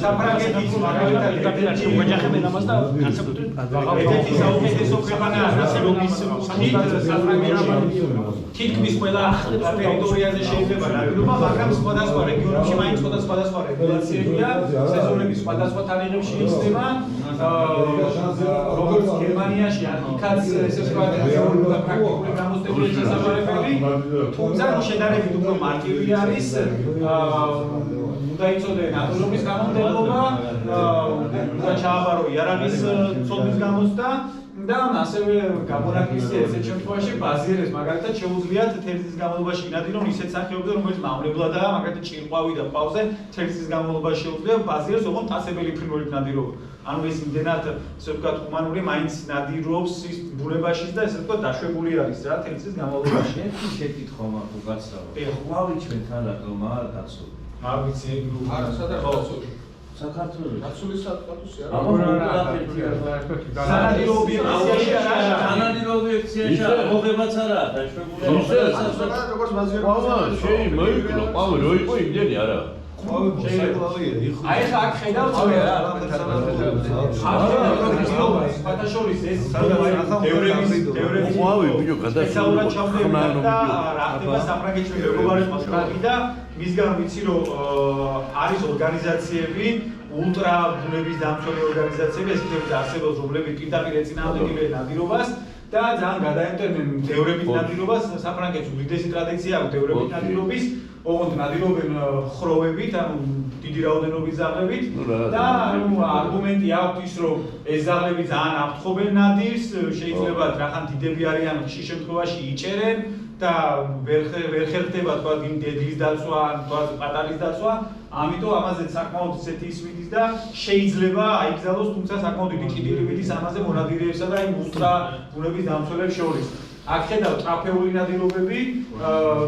საფრანგეთის მაგალითად უეჯახებენ ამას და განსაკუთრებით ერთ-ერთი საუკეთესო ქვეყანაა რასობების თითქმის ყველა ტერიტორიაზე შეიძლება ნადირობა, მაგრამ სხვადასხვა რეგიონებში მაინც სხვადასხვა რეგულაციებია, სეზონების სხვადასხვა თარიღებში იხსნება, როგორც გერმანიაში, იქაც ესე ვთქვათ, თეორიული და პრაქტიკული გამოცდებები შესაძლებელი, თუმცა შედარებით უფრო მარტივი არის, უნდა იცოდე ნადირობის კანონმდებლობა, უნდა ჩააბარო იარაღის ცოდნის გამოცდა და ასევე გამონაკლისია ესეთ შემთხვევაში ბაზირებს, მაგალითად შეუძლიათ თერგის განმავლობაში ინადირონ ისეთ სახეობებზე, რომელიც მავნებლადაა, მაგალითად ჭირყვავი და ყავზე თერგის განმავლობაში შეუძლია ბაზირებს, ოღონდ ტასებელი ფრინველით ნადირობა. ანუ ეს იმდენად, ესე ვთქვათ, ჰუმანური მაინც ნადირობს ის ბუნებაში და ესე ვთქვათ, დაშვებული არის რა თერგის განმავლობაში. ერთი შეკითხვა მაქვს გაცრავ. ხვავი ჩვენთან რატომაა დაცული? არ ვიცი ეგ არა, სადაც დაცული. საქართველოს დაცული სტატუსი არა. სანადირო ობიექტიაში არა. სანადირო ობიექტიაში მოღებაც არაა დაშვებული. როგორც ბაზირები. შეიძლება მოიკლო, ყავი რო იყო იმდენი არა. აი ხა აქ ხედავთ რა. ფათაშორის ეს ყავი ბიჭო გადაშურდა ხმანო და რა ხდება საფრანგეთში მეგობარებმა შტატი და მისგან ვიცი რომ არის ორგანიზაციები ულტრა ბუნების დამცველი ორგანიზაციები ესეთები არსებობს რომლებიც პირდაპირ ეწინააღმდეგებენ ნადირობას და ძალიან გადაემტერნენ დევრებით ნადირობას საფრანგეთში უდიდესი ტრადიცია აქვს დევრებით ნადირობის ოღონდ ნადირობენ ხროვებით ანუ დიდი რაოდენობის ზაღლებით და ანუ არგუმენტი აქვს ის რომ ეს ზაღლები ძალიან აფრთხობენ ნადირს შეიძლება რახან დიდები არიან ხშირ შემთხვევაში იჭერენ და ვერ ხერხდება თქვა იმ დილის დაცვა ან თქვა პატარის დაცვა ამიტომ ამაზე საკმაოდ ისეთი ისმის და შეიძლება აიგზავნოს თუმცა საკმაოდ დიდი კიდილი მიდის ამაზე მონადირეებსა და იმ ულტრა ბუნების დამცველებს შორის აქ ხედავთ ტრაფეული ნადირობები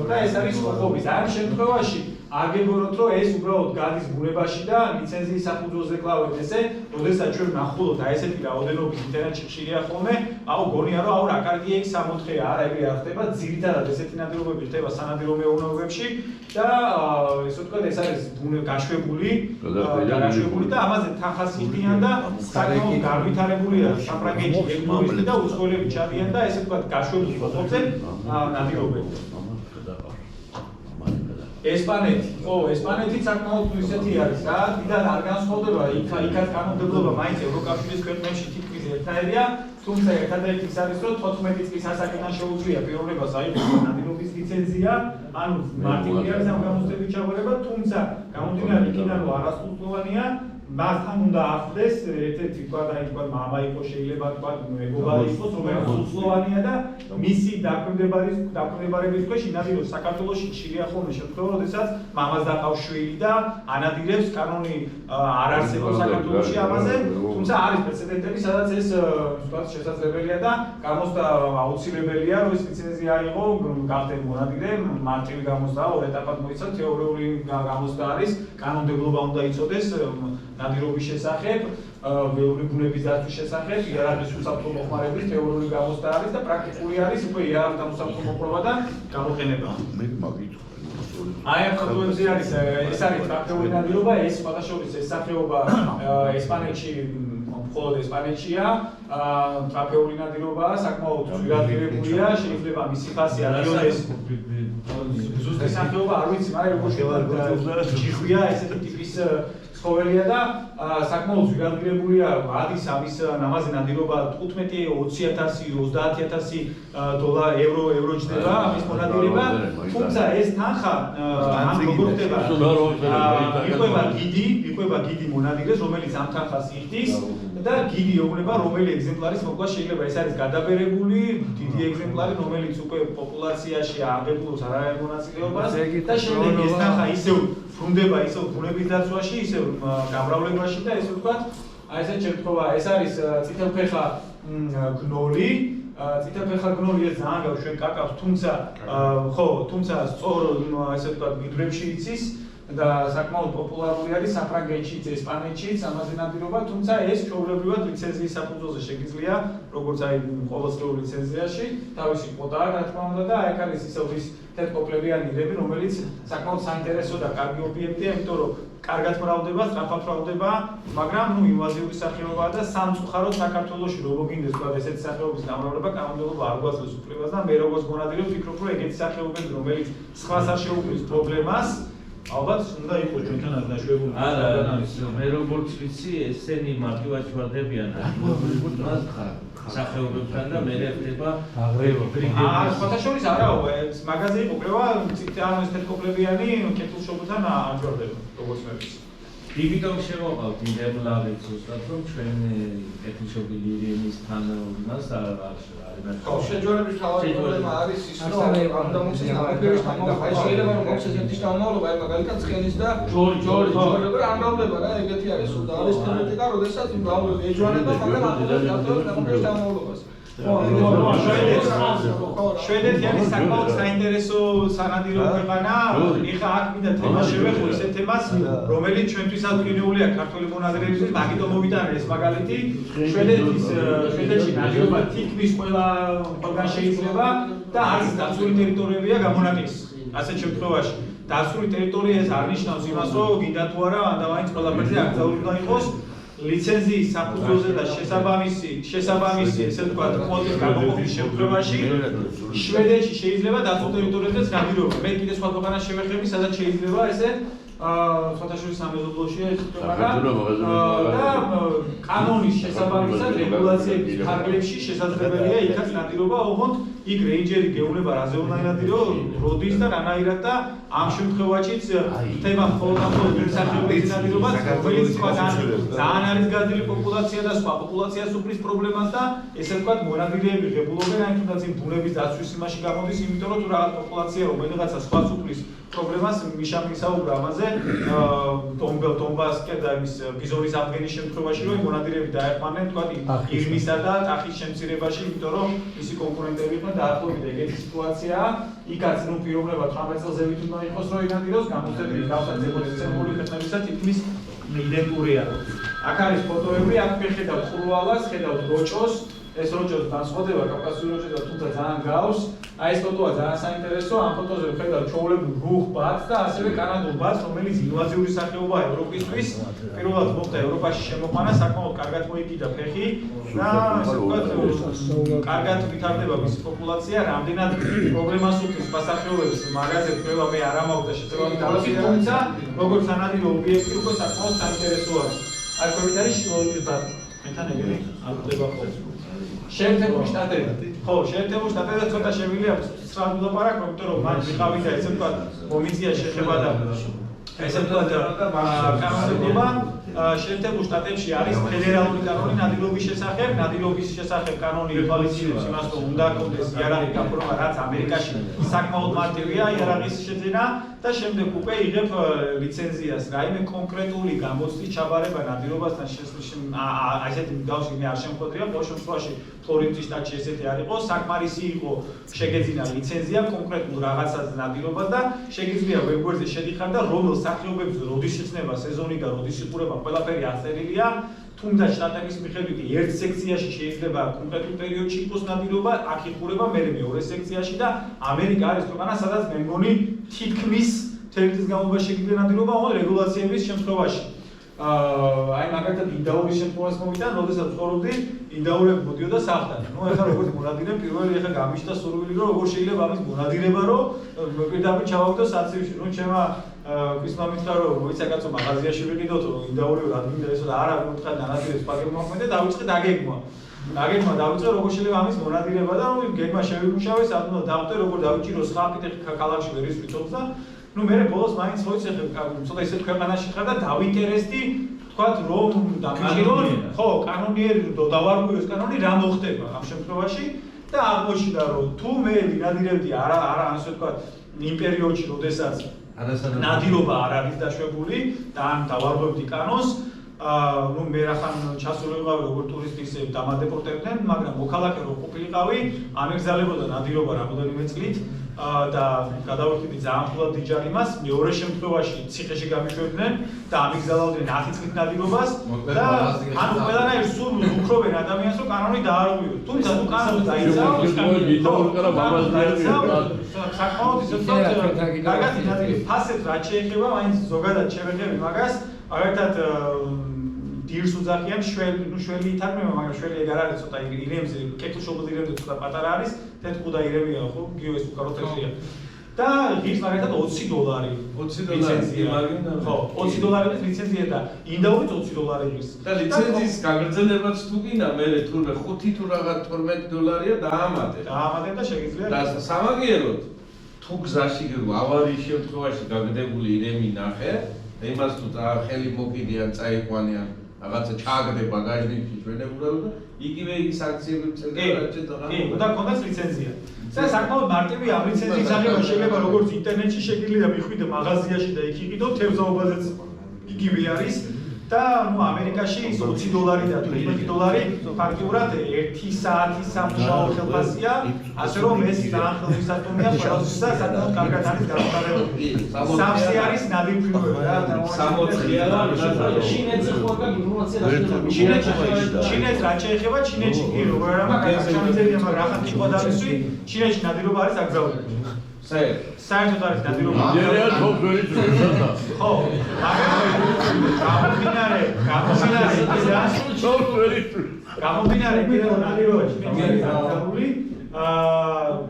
და ეს არის ხოხობის ამ შემთხვევაში არ გეგონოთ რომ ეს უბრალოდ გადის ბუნებაში და ლიცენზიის საფუძველზე კლავენ ესე როდესაც ჩვენ ნახულობთ აი ესეთი რაოდენობის ინტერნეტში ხშირია ხოლმე აუ გონია რომ აუ რა კარგია იქ 60-ია არა ეგრე არ ხდება ძირითადად ესეთი ნადირობები ხდება სანადირო მეურნეობებში და ესე ვთქვათ ეს არის გაშვებული და ამაზე თანხას იხდიან და საკმაოდ განვითარებულია საფრანგეთში ეკონომიკა და უცხოელები ჩადიან და ესე ვთქვათ გაშვებულ ხოხებზე ნადირობენ ესპანეთი საკმაოდ ისეთი არის რა, დიდად არ განსხვავდება იქაც კანონმდებლობა მაინც ევროკავშირის ქვეყნებში თითქმის ერთნაირია, თუმცა ერთადერთი ის არის რომ 14 წლის ასაკიდან შეუძლია პიროვნებას აიღოს ნადირობის ლიცენზია, ანუ მარტივი არის ამ გამოცდების ჩაბარება, თუმცა გამომდინარე იქიდან რომ არასრულწლოვანია მასთან უნდა ახლდეს ერთ-ერთი თქვა და თქვა მამა იყო შეიძლება თქვა მეგობარი იყოს რომელიც სრულწლოვანია და მისი დაქვემდებარების ქვეშ ინადიროს საქართველოში ხშირია ხოლმე შემთხვევა როდესაც მამას დაყავს შვილი და ანადირებს კანონი არ არსებობს საქართველოში ამაზე თუმცა არის პრეცედენტები სადაც ეს თქვა შესაძლებელია და გამოსდა აუცილებელია რომ ეს ლიცენზია აიღო გახდნენ მონადირე მარტივი გამოსდა ორ ეტაპად მოიცა თეორიული გამოსდა არის კანონმდებლობა უნდა იცოდეს ნადირობის შესახებ, ბევრი ბუნების დაცვის შესახებ, იარაღის უსაფრთხო მოხმარების თეორიული გამოცდა არის და პრაქტიკული არის უკვე იარაღთა უსაფრთხო მოყრობა და გამოყენება. აი ამ ხატვებზე არის ეს არის პრაქტიკული ნადირობა, ეს ფათაშორის ეს სახეობა ესპანეთში მხოლოდ ესპანეთშია, ტრაფეული ნადირობაა, საკმაოდ ძვირადღირებულია, შეიძლება მისი ფასი არიონეს ზუსტი სახეობა არ ვიცი, მაგრამ როგორ შეიძლება ჯიხვია ესეთი ტიპის ცხოველია და საკმაოდ ძვირადღირებულია ადის ამის ამაზე ნადირობა 15-20,000 $30,000 ჯდება ამის მონადირება თუმცა ეს თანხა ან როგორ ხდება იყვება გიდი მონადირეს რომელიც ამ თანხას იხდის და გიდი ეუბნება რომელი ეგზემპლარის მოկლა შეიძლება ეს არის გადაბერებული დიდი ეგზემპლარი რომელიც უკვე პოპულაციაში აღებულობს არაერთ მონაწილეობას და შემდეგ ეს თანხა ისევ ბრუნდება ისევ ბუნების დაცვაში ისევ გამრავლებაში და ესე ვთქვათ აი ესეთ შემთხვევა ეს არის წითელფეხა გნოლი წითელფეხა გნოლი ეს ძალიან გავშვენ კაკავს თუმცა სწორ ესე ვთქვათ მიდრებში იცის და საკმაოდ პოპულარული არის საფრანგეთშიც, ესპანეთშიც ამაზე ნადირობა, თუმცა ეს ჩვეულებრივად ლიცენზიის საფუძველზე შეგიძლია, როგორც აი ყოველწლიურ ლიცენზიაში, თავისი კვოტაა, რა თქმა უნდა და აი არის ისევ ის თეთრყოფლებიანი რები, რომელიც საკმაოდ საინტერესო და კარგი ობიექტია, იმიტომ რომ კარგად მრავლდება, სწრაფად მრავლდება, მაგრამ ინვაზიური სახეობაა და სამწუხაროდ საქართველოში რო მოგინდეს თქვა ესეთი სახეობის გამრავლება, კანონმდებლობა არ გვაძლევს უფლებას და მე როგორც მონადირე ვფიქრობ, რომ ეგეთი სახეობები, რომელიც სხვას არ შეუქმნის პრობლემას, ალბათ უნდა იყოს ჩვენთანაც დაშვებული. არა, მე როგორც ვიცი, ესენი მარტივაჩვარდებიან მას სახეობებთან და მე ხდება ბრიგადი. სხვათა შორის არაო, ეს მაგაზე იყოფება, ანუ ეს თეთრყოფლებიანი კეთილშობთან აჯვარდება, როგორც მე ვიცი. იმიტომ შევაყავთ ინდებლავით ზუსტად რომ ჩვენი კეთილშობილი ირინის თანაუნდას ხო, შეჯვარების თავი პრობლემა არის ის, რომ ამ მოხსეს ნამებების თანხმობა, აი შეიძლება რომ მოხსეს ერთი თანხმობა, აი მაგალითად ცხენის და ჯორი და ამრავლება რა, ეგეთი არის და არის თემატიკა, როდესაც მრავლდება ეჯვარება, მაგრამ ამრავლებს თანხმობას. შვედეთი არის საკმაოდ საინტერესო სანადირო ქვეყანა. ეხლა აქ მინდა თემა შევეხო ისეთ თემას, რომელიც ჩვენთვისაც კინოულია ქართული მონადირეებისთვის, მაგიტომ მოვიტანე ეს მაგალითი. შვედეთში ნადირობა თითქმის ყველგან შეიძლება და არის დაცული ტერიტორიებია გამონაკლისი. ასეთ შემთხვევაში დაცული ტერიტორია ეს არ ნიშნავს იმას, რომ გინდა თუ არა ანდავაინც ყველაფერზე აკრძალული უნდა იყოს. ლიცენზიის საფუძველზე და შესაბამისი ესე ვთქვათ კვოტის გამოყოფის შემთხვევაში შვედეთში შეიძლება დაცულ ტერიტორიაზეც ნადირობა. მე კიდე სხვა ქვეყანას შევეხები, სადაც შეიძლება ესე სხვათაშორის სამეზობლოში ეს ქვეყანა და კანონის შესაბამისად რეგულაციების ფარგლებში შესაძლებელია იქაც ნადირობა, ოღონდ იქ რეინჯერი გეუბნება რაზე უნდა ინადირო, როდის და რანაირად და ამ შემთხვევაშიც ხდება მხოლოდ სახეობის ნადირობა, რომელიც ძალიან არის გაძლიერებული პოპულაცია და სხვა პოპულაციას უფლის პრობლემას და ესე ვთქვათ მონადირეები ღებულობენ აი თუნდაც იმ ბუნების დაცვის იმაში გამოდის, იმიტომ რომ თუ რაღაც პოპულაცია რომ რაღაცა სხვა უფლის პრობლემას მისაუბრა ამაზე დონბასკე და იმის ბიზონის აღდგენის შემთხვევაში რომ მონადირეები დაეხმარნენ თქვათ ირმისა და ტახის შემცირებაში, იმიტომ რომ ისი კონკურენტები იყვნენ დაახლოებით ეგეთი სიტუაციაა. იქაც ნუ პიროვნება 18 წელზე ვით უნდა იყოს რომ ინადიროს, გამოსდები გავსაცემული ქვეყნებისა თითქმის იდენტურია. აქ არის ფოტოები, აქ ხედავთ ყრუალას, ხედავთ როჭოს, ეს როჭოს განსხვავდება კავკასიური როჭოსგან, თუმცა ძალიან გავს. აი ეს ფოტოა ძალიან საინტერესო, ამ ფოტოზე ხედავთ ჩვეულებრივ რუხ ბათს და ასევე კანადურ ბათს, რომელიც ინვაზიური სახეობაა ევროპისთვის. პირველად მოხდა ევროპაში შემოყვანა, საკმაოდ კარგად მოიკიდა ფეხი და ასე ვთქვათ, კარგად ვითარდება მისი პოპულაცია, რამდენად პრობლემას უქმნის პასახეობებს მაგაზე თქვა მე არ ამაქვს და შეწევავი დავასწრებ, თუმცა როგორც სანადირო ობიექტი უკვე საკმაოდ საინტერესო არის. აი ქვევით არის შიოლის ბათი. მეთან ეგრე არ ხდება ხოლმე. შეერთებული შტატები. ხო, შეერთებული შტატები ცოტა შეგვიძლია სწრაფად ვილაპარაკო, იმიტომ რომ მან ვიყავით და ესე ვთქვათ, კომისია შეხება და ესე ვთქვათ, კანონმდებლობა შეერთებულ შტატებში არის ფედერალური კანონი ნადირობის შესახებ, ნადირობის შესახებ კანონი ითვალისწინებს იმას, რომ უნდა ჰქონდეს იარაღი გაფორმება, რაც ამერიკაში საკმაოდ მარტივია იარაღის შეძენა და შემდეგ უკვე იღებ ლიცენზიას. რაიმე კონკრეტული გამოცდის ჩაბარება ნადირობასთან ასეთი მსგავსი მე არ შემხვედრია, ყოველ შემთხვევაში ფლორიდის შტატში ესეთი არ იყო, საკმარისი იყო შეგეძინა ლიცენზია კონკრეტულ რაღაცაზე ნადირობას და შეგიძლია ვებგვერდზე შედიხარ და რომელ სახეობებზე როდის იხსნება სეზონი და როდის იყურება ყველაფერი აწერილია, თუმცა შტატების მიხედვით ერთ სექციაში შეიძლება კონკრეტულ პერიოდში იყოს ნადირობა, აქ იყურება მერე მეორე სექციაში და ამერიკა არის ქვეყანა, სადაც მე მგონი თითქმის მთელი წლის განმავლობაში შეგიძლია ნადირობა, ოღონდ რეგულაციების შემთხვევაში. აი მაგალითად ინდაურის შემთხვევას მოვიტან, როდესაც ცხოვრობდი, ინდაურები მოდიოდა სახლთან. ნუ ეხლა როგორც მონადირე, პირველი ეხლა გამიშთა სურვილი, რომ როგორ შეიძლება ამის მონადირება, რომ პირდაპირ ჩავაგდო საცივში. ნუ ჩემმა ქვისმა მითხრა, რომ მოიცა კაცო მაღაზიაში ვიყიდოთ, ინდაური რა მინდა ესო და არა მითხრა დანადირებს პაკეტ მოხმედე და დავიწყე დაგეგმვა. დავიწყე როგორ შეიძლება ამის მონადირება და გეგმა შევიმუშავე, სად უნდა დავწერ, როგორ დავიჭირო სხალხით ქალაქში ვერის ვიცობს და ნუ მე ბოლოს მაინც მოიცე ცოტა ისეთ ქვეყანაში ხარ და დავინტერესდი თქვათ რომ კანონი ხო კანონიერი დავარღვიოს კანონი რა მოხდება ამ შემთხვევაში და აღმოჩნდა რომ თუ მე ვინადირებდი არა ასე ვთქვათ იმ პერიოდში როდესაც ნადირობა არ არის დაშვებული და ან დავარღვევდი კანონს ნუ მე რახან ჩასული ვიყავი როგორ ტურისტი ისე დამადეპორტებდნენ მაგრამ მოქალაქე რო ყოფილიყავი ამეგზალებოდა ნადირობა რამოდენიმე წლით და გადავიხდით ძალიან ფულად დიჯარ იმას, მეორე შემთხვევაში ციხეში გამიშვებდნენ და ამიგზავნდნენ 10 წლით ნადირობას და ანუ ყველანაირ სულ უკრობენ ადამიანს, რომ კანონი დაარღვიოს. თუმცა თუ კანონი დაიცავოს, საკმაოდ ისე კარგად ითარგმნეს. ფასეთ რაც შეეხება, მაინც ზოგადად შევეხები მაგას, მაგალითად დირს უძახიან შველი ითარგმნება, მაგრამ შველი ეგ არ არის, ცოტა ირემზე, კეთილშობილ ირემზე ცოტა პატარა არის, თეთრ-ყუდა ირემია, ხო? გიოს უკარო თეთრია. და ღირს მაგალითად $20 ლიცენზია. ხო, $20 ლიცენზია და ინდაურიც $20 ღირს. და ლიცენზიის გაგრძელებაც თუ გინდა, მე თურმე 5 თუ რაღაც $12 დაამატე. დაამატე და შეგიძლია. და სამაგიეროდ თუ გზაში ავარიის შემთხვევაში გაგდებული ირემი ნახე, იმას თუ ხელი მოკიდიან, წაიყვანიან, რაღაცა ჩააგდე ბაგაჟნიკში ჩვენებურად და იგივე იგი სანქციები წელდა. კი, უნდა გქონდეს ლიცენზია. და საკმაოდ მარტივი ამ ლიცენზიის აღება შეიძლება როგორც ინტერნეტში შეგიძლია მიხვიდე მაღაზიაში და იქ იყიდო თევზაობაზეც იგივე არის. და ნუ ამერიკაში ის $20 და $15 ფაქტიურად 1 საათის სამუშაო ხელფასია, ასე რომ ეს ძალიან ხელმისაწვდომია ყველასთვის და საკმაოდ კარგად არის განვითარებული. სამსი არის ნადირფრინველები რა, 60-ია და ჩინეთში ხო და ინფორმაცია ჩინეთს რაც შეეხება, ჩინეთში კი როგორ არა, მაგრამ შემიძლია მაგრამ რახან იყო დავისვი, ჩინეთში ნადირობა არის აკრძალული. საერთოდ არის ნადირობა. იერია თობს ვერი ძრუხა. ხო, გამომდინარე, გამომდინარე კიდევ ნადირობა ჩინეთში აკრძალული,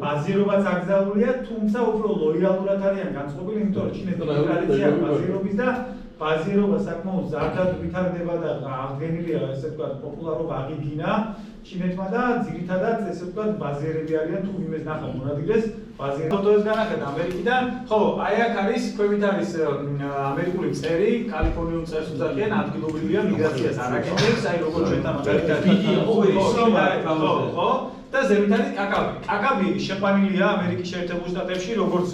ბაზირობაც აკრძალულია, თუმცა უფრო ლოიალურად არიან განწყობილი, იმიტომ რომ ჩინეთის ტრადიცია ბაზირობის და ბაზირობა საკმაოდ ზარდად ვითარდება და აღდგენილია, ესე ვთქვათ, პოპულარობა აღიდგინა ჩინეთმა და ძირითადად ესე ვთქვათ ბაზირები არიან თუ ვინმეს ნახა მონადირეს ბაზირები. ფოტოებს განახეთ ამერიკიდან. ხო, აი აქ არის ქვევით არის ამერიკული წერი, კალიფორნიულ წერს უძახიან, ადგილობრივია მიგრაციას არ აკეთებს, აი როგორც ჩვენთან მაგალითად იგი ხო, და ზევით არის კაკაბი. კაკაბი შეყვანილია ამერიკის შეერთებულ შტატებში, როგორც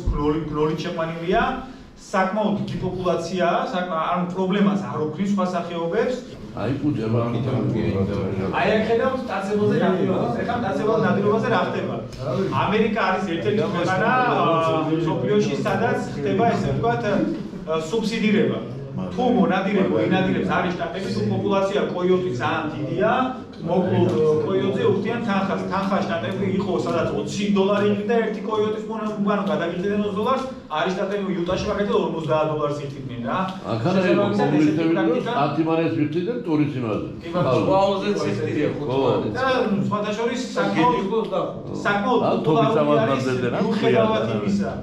გლოლით შეყვანილია. საკმაოდ დიდი პოპულაციაა, ანუ პრობლემას არ უქმნის სხვა სახეობებს. აი პუჯება აი აქ ხედავთ დაწებაზე ნადირობას. ეხლა დაწებაზე ნადირობაზე რა ხდება? ამერიკა არის ერთ-ერთი ქვეყანა მსოფლიოში, სადაც ხდება ესე ვთქვათ სუბსიდირება. თუ მონადირებო ინადირებს არის შტატები, თუ პოპულაცია კოიოტი ძალიან დიდია, მოკლედ კოიოტზე უხდიან თანხას. თანხა შტატები იყო, სადაც $20 იყიდა ერთი კოიოტის მონადირე, გადაგიხდნენ $20, არის შტატები იუტაში მაგალითად $50 იხდიდნენ რა. აქანა იყო კომუნისტები და ატიმარეს ვიხდიდნენ ტურიზმაზე. ყველაზე ციხდია 5 და სხვათა შორის საკმაოდ პოპულარული არის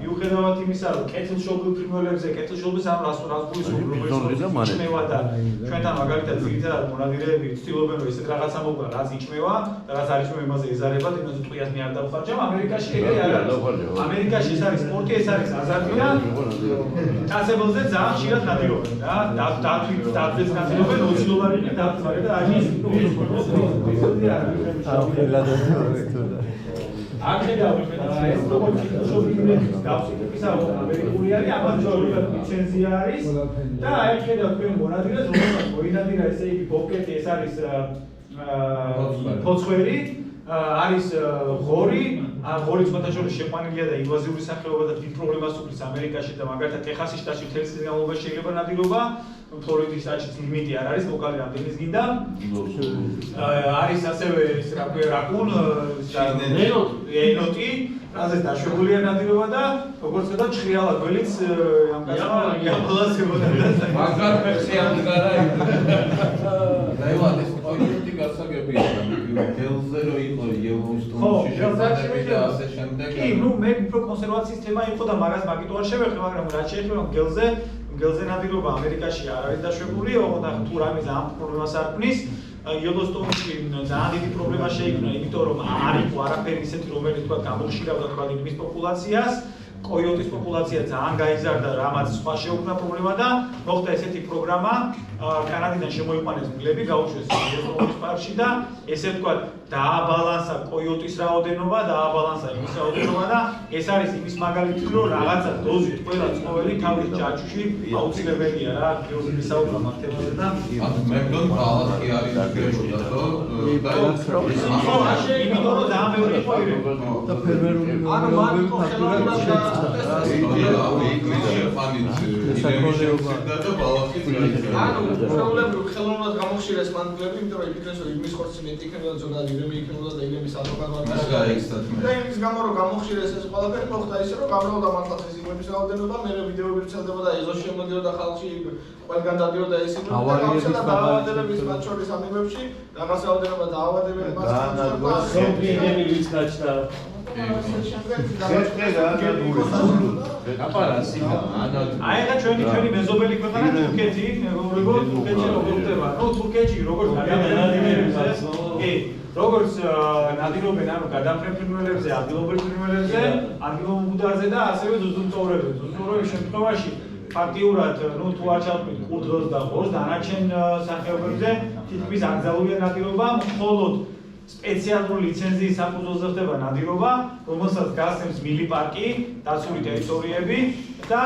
მიუხედავად იმისა, რომ კეთილშობილ ფრინველებზე, კეთილშობილს ამ რას გულისხმობ, იჭმევა და ჩვენთან მაგალითად ძირითადად მონადირეები ცდილობენ რომ ესეთ რაღაცა მოგვა, რაც იჭმევა და რაც არ იჭმევა, იმაზე ეზარებათ, იმაზე ტყუიას მე არ დავხარჯავ. ამერიკაში ეგრე არ არის. ამერიკაში ეს არის სპორტი, ეს არის აზარტი და წასებელზე ძალიან ხშირად ნადირობენ რა. დათვით ნადირობენ $20 და დავწარე და აი ეს აქედავით ეს როგორც შობილების გავსიკეთეს ამერიკული არის, ამას ლიცენზია არის და აი ხედავთ ჩვენ მონადირეს, რომელსაც მოინადირა ესე იგი ბოკეტი, ეს არის ფოცხვერი, არის ღორი, ღორი სხვათა შორის შეყვანილია და ინვაზიური სახეობა და დიდ პრობლემას უქმნის ამერიკაში და მაგალითად ტეხასის შტატში მთელი წლის განმავლობაში შეიძლება ნადირობა, ფლორიდის შტატშიც ლიმიტი არ არის, მოკალი რამდენის გინდა. არის ასევე ეს რა ქვია რაკუნ, ენოტი, რაზეც დაშვებულია ნადირობა და როგორც ხედავთ ჩხრიალა გველიც ამ კაცმა იაბლასებოდა და მაგარ ფეხზე ამდგარა. დაივალეს პოინტი გასაგებია, გელზე რო იყო იელოუსტოუნში შეხვედრები და ასე შემდეგ. კი, ნუ მე უფრო კონსერვაციის თემა იყო და მაგას მაგიტო არ შევეხე, მაგრამ რაც შეეხება გელზე ნადირობა ამერიკაში არ არის დაშვებული, და თუ რამე ძალიან პრობლემას არ ქმნის. იელოუსტოუნში ძალიან დიდი პრობლემა შეიქმნა, იმიტომ რომ არ იყო არაფერი ისეთი, რომელიც თქვა გამოხშირავდა თქვა იმის პოპულაციას. კოიოტის პოპულაცია ძალიან გაიზარდა, რამაც სხვა შეუქმნა პრობლემა და მოხდა ესეთი პროგრამა, კანადიდან შემოიყვანეს მგლები, გაუშვეს იელოუსტოუნის პარკში და ესე ვთქვათ დააბალანსა კოიოტის რაოდენობა, დააბალანსა იმის რაოდენობა და ეს არის იმის მაგალითი, რომ რაღაცა დოზით ყველა ცხოველი თავის ჯაჭვში აუცილებელია რა, ვისაუბრა ამ თემაზე და მე მგონი ბალანსი არის გეშუდა იმიტომ რომ ძალიან ბევრი იყო ირები. და ფერმერული ანუ მან ხელოვნურად ანუ უბრალოდ ხელოვნურად გამოხშირეს მანქანები, იმიტომ რომ იფიქრეს რომ იმის ხორცინეთი იქნება ზოგადად ირემი იქნება და ირემის ადვოკატმა და იმის გამო რომ გამოხშირეს ეს ყველაფერი მოხდა ისე რომ გამრავლდა მართლაც ეს იმების რაოდენობა, მე ვიდეოები ვრცელდება და ეზოს შემოდიოდა ხალხში ყველგან დადიოდა ეს იმები და გამოსა და დაავადებების მათ შორის ამ იმებში რაღაც რაოდენობა დაავადებები მას სოფლიები ვიც გაჩნდა აი ახლა ჩვენი მეზობელი ქვეყანა თურქეთი, როგორც თურქეთში როგორ ხდება? ნუ თურქეთში როგორც როგორც ნადირობენ ანუ გადამფრენ ფრინველებზე, ადგილობრივ ფრინველებზე, ადგილობრივ მკვდარზე და ასევე ძუძუმწოვრებზე. ძუძუმწოვრების შემთხვევაში ფაქტიურად ნუ თუ არ ჩავთვლით კურდღელს და ღორს, დანარჩენ სახეობებზე თითქმის აკრძალულია ნადირობა, მხოლოდ სპეციალური ლიცენზიის საფუძველზე ხდება ნადირობა, რომელსაც გასცემს მილი პარკი, დაცული ტერიტორიები და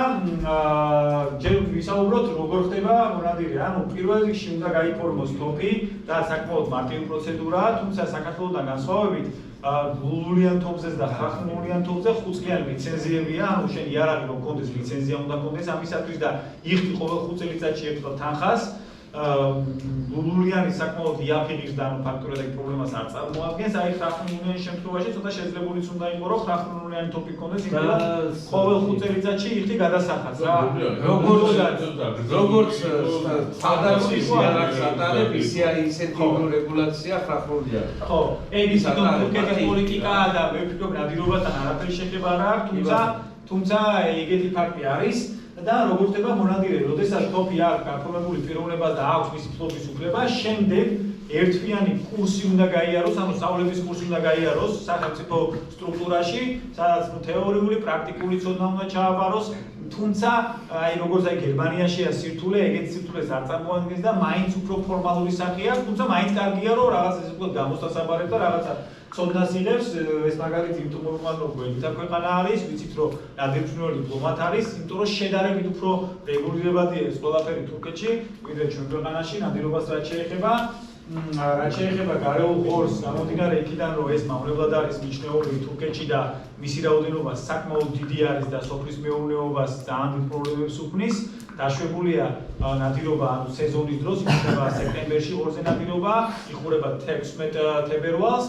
ჯერ ვისაუბროთ როგორ ხდება მონადირე. ანუ პირველ რიგში უნდა გაიფორმოს ტოპი და საკმაოდ მარტივი პროცედურაა, თუმცა საქართველოსთან განსხვავებით გლულიან თოფზეს და ხახუნულიან თოფზე 5 წლიანი ლიცენზიებია, ანუ შენ იარაღი რომ გქონდეს ლიცენზია უნდა გქონდეს ამისათვის და იხდი ყოველ 5 წელიწადში ერთხელ თანხას. გლულიანი საკმაოდ იაფი ღირს და ანუ ფაქტურად ეგ პრობლემას არ წარმოადგენს. აი ხახუნულიანი შემთხვევაში ცოტა შეძლებულიც უნდა იყო რომ ხახუნულიანი ტოპი გქონდეს, იმიტომ რომ ყოველ 5 წელიწადში იხდი გადასახადს რა. როგორც სადაცვის იარაღს ატარებ, ისეთი რეგულაცია ხახუნულია. ხო, ეგ ის თურქეთის პოლიტიკაა და მე ვფიქრობ ნადირობასთან არაფერი შეხება არ აქვს, თუმცა ეგეთი ფაქტი არის. და როგორ ხდება მონადირე, როდესაც ტოპი აქვს გაფორმებული პიროვნება და აქვს მისი ფლობის უფლება, შემდეგ ერთთვიანი კურსი უნდა გაიაროს, ანუ სწავლების კურსი უნდა გაიაროს სახელმწიფო სტრუქტურაში, სადაც თეორიული, პრაქტიკული ცოდნა უნდა ჩააბაროს, თუმცა აი როგორც აი გერმანიაშია სირთულე, ეგეთი სირთულეს არ წარმოადგენს და მაინც უფრო ფორმალური სახე აქვს, თუმცა მაინც კარგია რომ რაღაც ესე ვთქვათ გამოსასაბარებს და რაღაცა ცოდნას იღებს, ეს მაგალითი იმიტომ რომ გვერდითა ქვეყანა არის, ვიცით რომ ნადირფრინველი დიპლომატ არის, იმიტომ რომ შედარებით უფრო რეგულირებადია ეს ყველაფერი თურქეთში, ვიდრე ჩვენ ქვეყანაში ნადირობას რაც შეეხება. რაც შეეხება გარეულ ღორს, გამომდინარე იქიდან რომ ეს მავნებლად არის მიჩნეული თურქეთში და მისი რაოდენობა საკმაოდ დიდი არის და სოფლის მეურნეობას ძალიან დიდ პრობლემებს უქმნის, დაშვებულია ნადირობა ანუ სეზონის დროს, იქნება სექტემბერში ღორზე ნადირობა, იხურება 16 თებერვალს.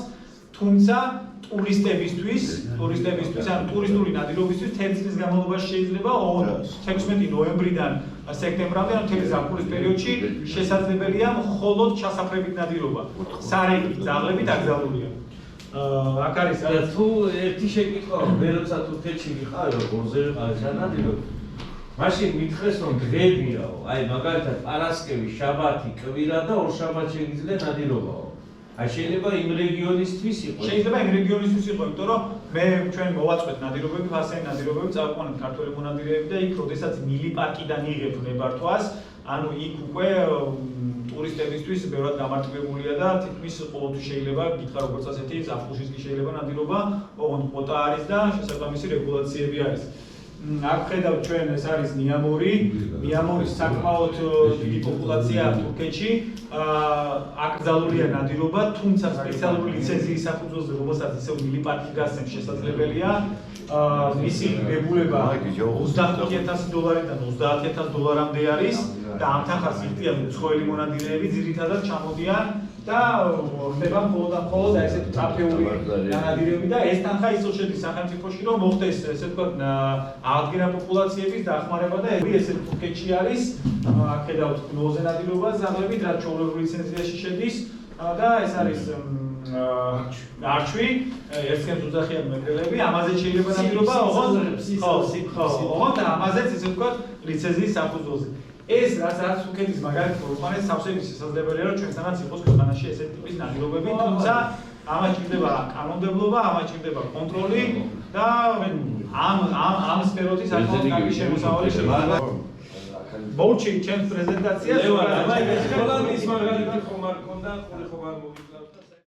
თუმცა ტურისტებისთვის, ანუ ტურისტული ნადირობისთვის 10 წლის განმავლობაში შეიძლება 16 ნოემბრიდან სექტემბრამდე, ანუ მთელი ზაფხულის პერიოდში შესაძლებელია მხოლოდ ჩასაფრებით ნადირობა. სარეკი ძაღლებით აკრძალულია. აქ არის თუ ერთი შეკითხვა, მე როცა თურქეთში ვიყავ, ღორზე ვიყავ სანადირობ. მაშინ მითხრეს რომ დღეებიაო, აი მაგალითად პარასკევი, შაბათი, კვირა და ორშაბათი შეიძლება ნადირობაო. აი შეიძლება იმ რეგიონისთვის იყოს. შეიძლება იმ რეგიონისთვის იყოს, იმიტომ რომ მე ჩვენ მოვაწყვეთ ნადირობები, ფასიანი ნადირობები წავყვანეთ ქართველი მონადირეები და იქ როდესაც მილი პარკიდან იღებ ნებართვას, ანუ იქ უკვე ტურისტებისთვის ბევრად გამარტივებულია და თითქმის ყოველთვის შეიძლება გითხრა როგორც ასეთი ზაფხულშიც კი შეიძლება ნადირობა, ოღონდ კვოტა არის და შესაბამისი რეგულაციები არის. აქ ხედავთ ჩვენ ეს არის მიამორის საკმაოდ დიდი პოპულაციაა თურქეთში, აკრძალულია ნადირობა, თუმცა სპეციალური ლიცენზიის საფუძველზე, რომელსაც ისევ მილი პარკი გასცემს, შესაძლებელია მისი ღირებულება $25,000-დან $30,000-მდე არის და ამ თანხას იხდიან უცხოელი მონადირეები, ძირითადად ჩამოდიან და ხდება მხოლოდ ესეთ ტრაფეული ნადირები და ეს თანხა ისო შედის სახელმწიფოში, რომ მოხდეს ესე ვთქვათ აღდგენა პოპულაციების დახმარება და ესე თურქეთში არის, აქ ხედავთ გნოზე ნადირობა ძაღლებით, რაც ჩვეულებრივ ლიცენზიაში შედის და ეს არის არჩვი, ერთსკენ უძახიან მეტრელები, ამაზე შეიძლება ნადირობა, ოღონდ ამაზეც ესე ვთქვათ ლიცენზიის საფუძველზე. ეს რაც თურქეთის მაგალითად ვიყვანეთ, სავსე შესაძლებელია რომ ჩვენთანაც იყოს ქვეყანაში ესეთი ტიპის ნადირობები, თუმცა ამას ჭირდება კანონმდებლობა, ამას ჭირდება კონტროლი და ამ სფეროთი საკმაოდ კარგი შემოსავალი შეგვიძლია. მოუჩი ჩემს პრეზენტაციას. ლევან, აი ეს ჰოლანდიის მაგალითი ხომ არ ქონდა, ხული ხომ არ მოვიკლავთ.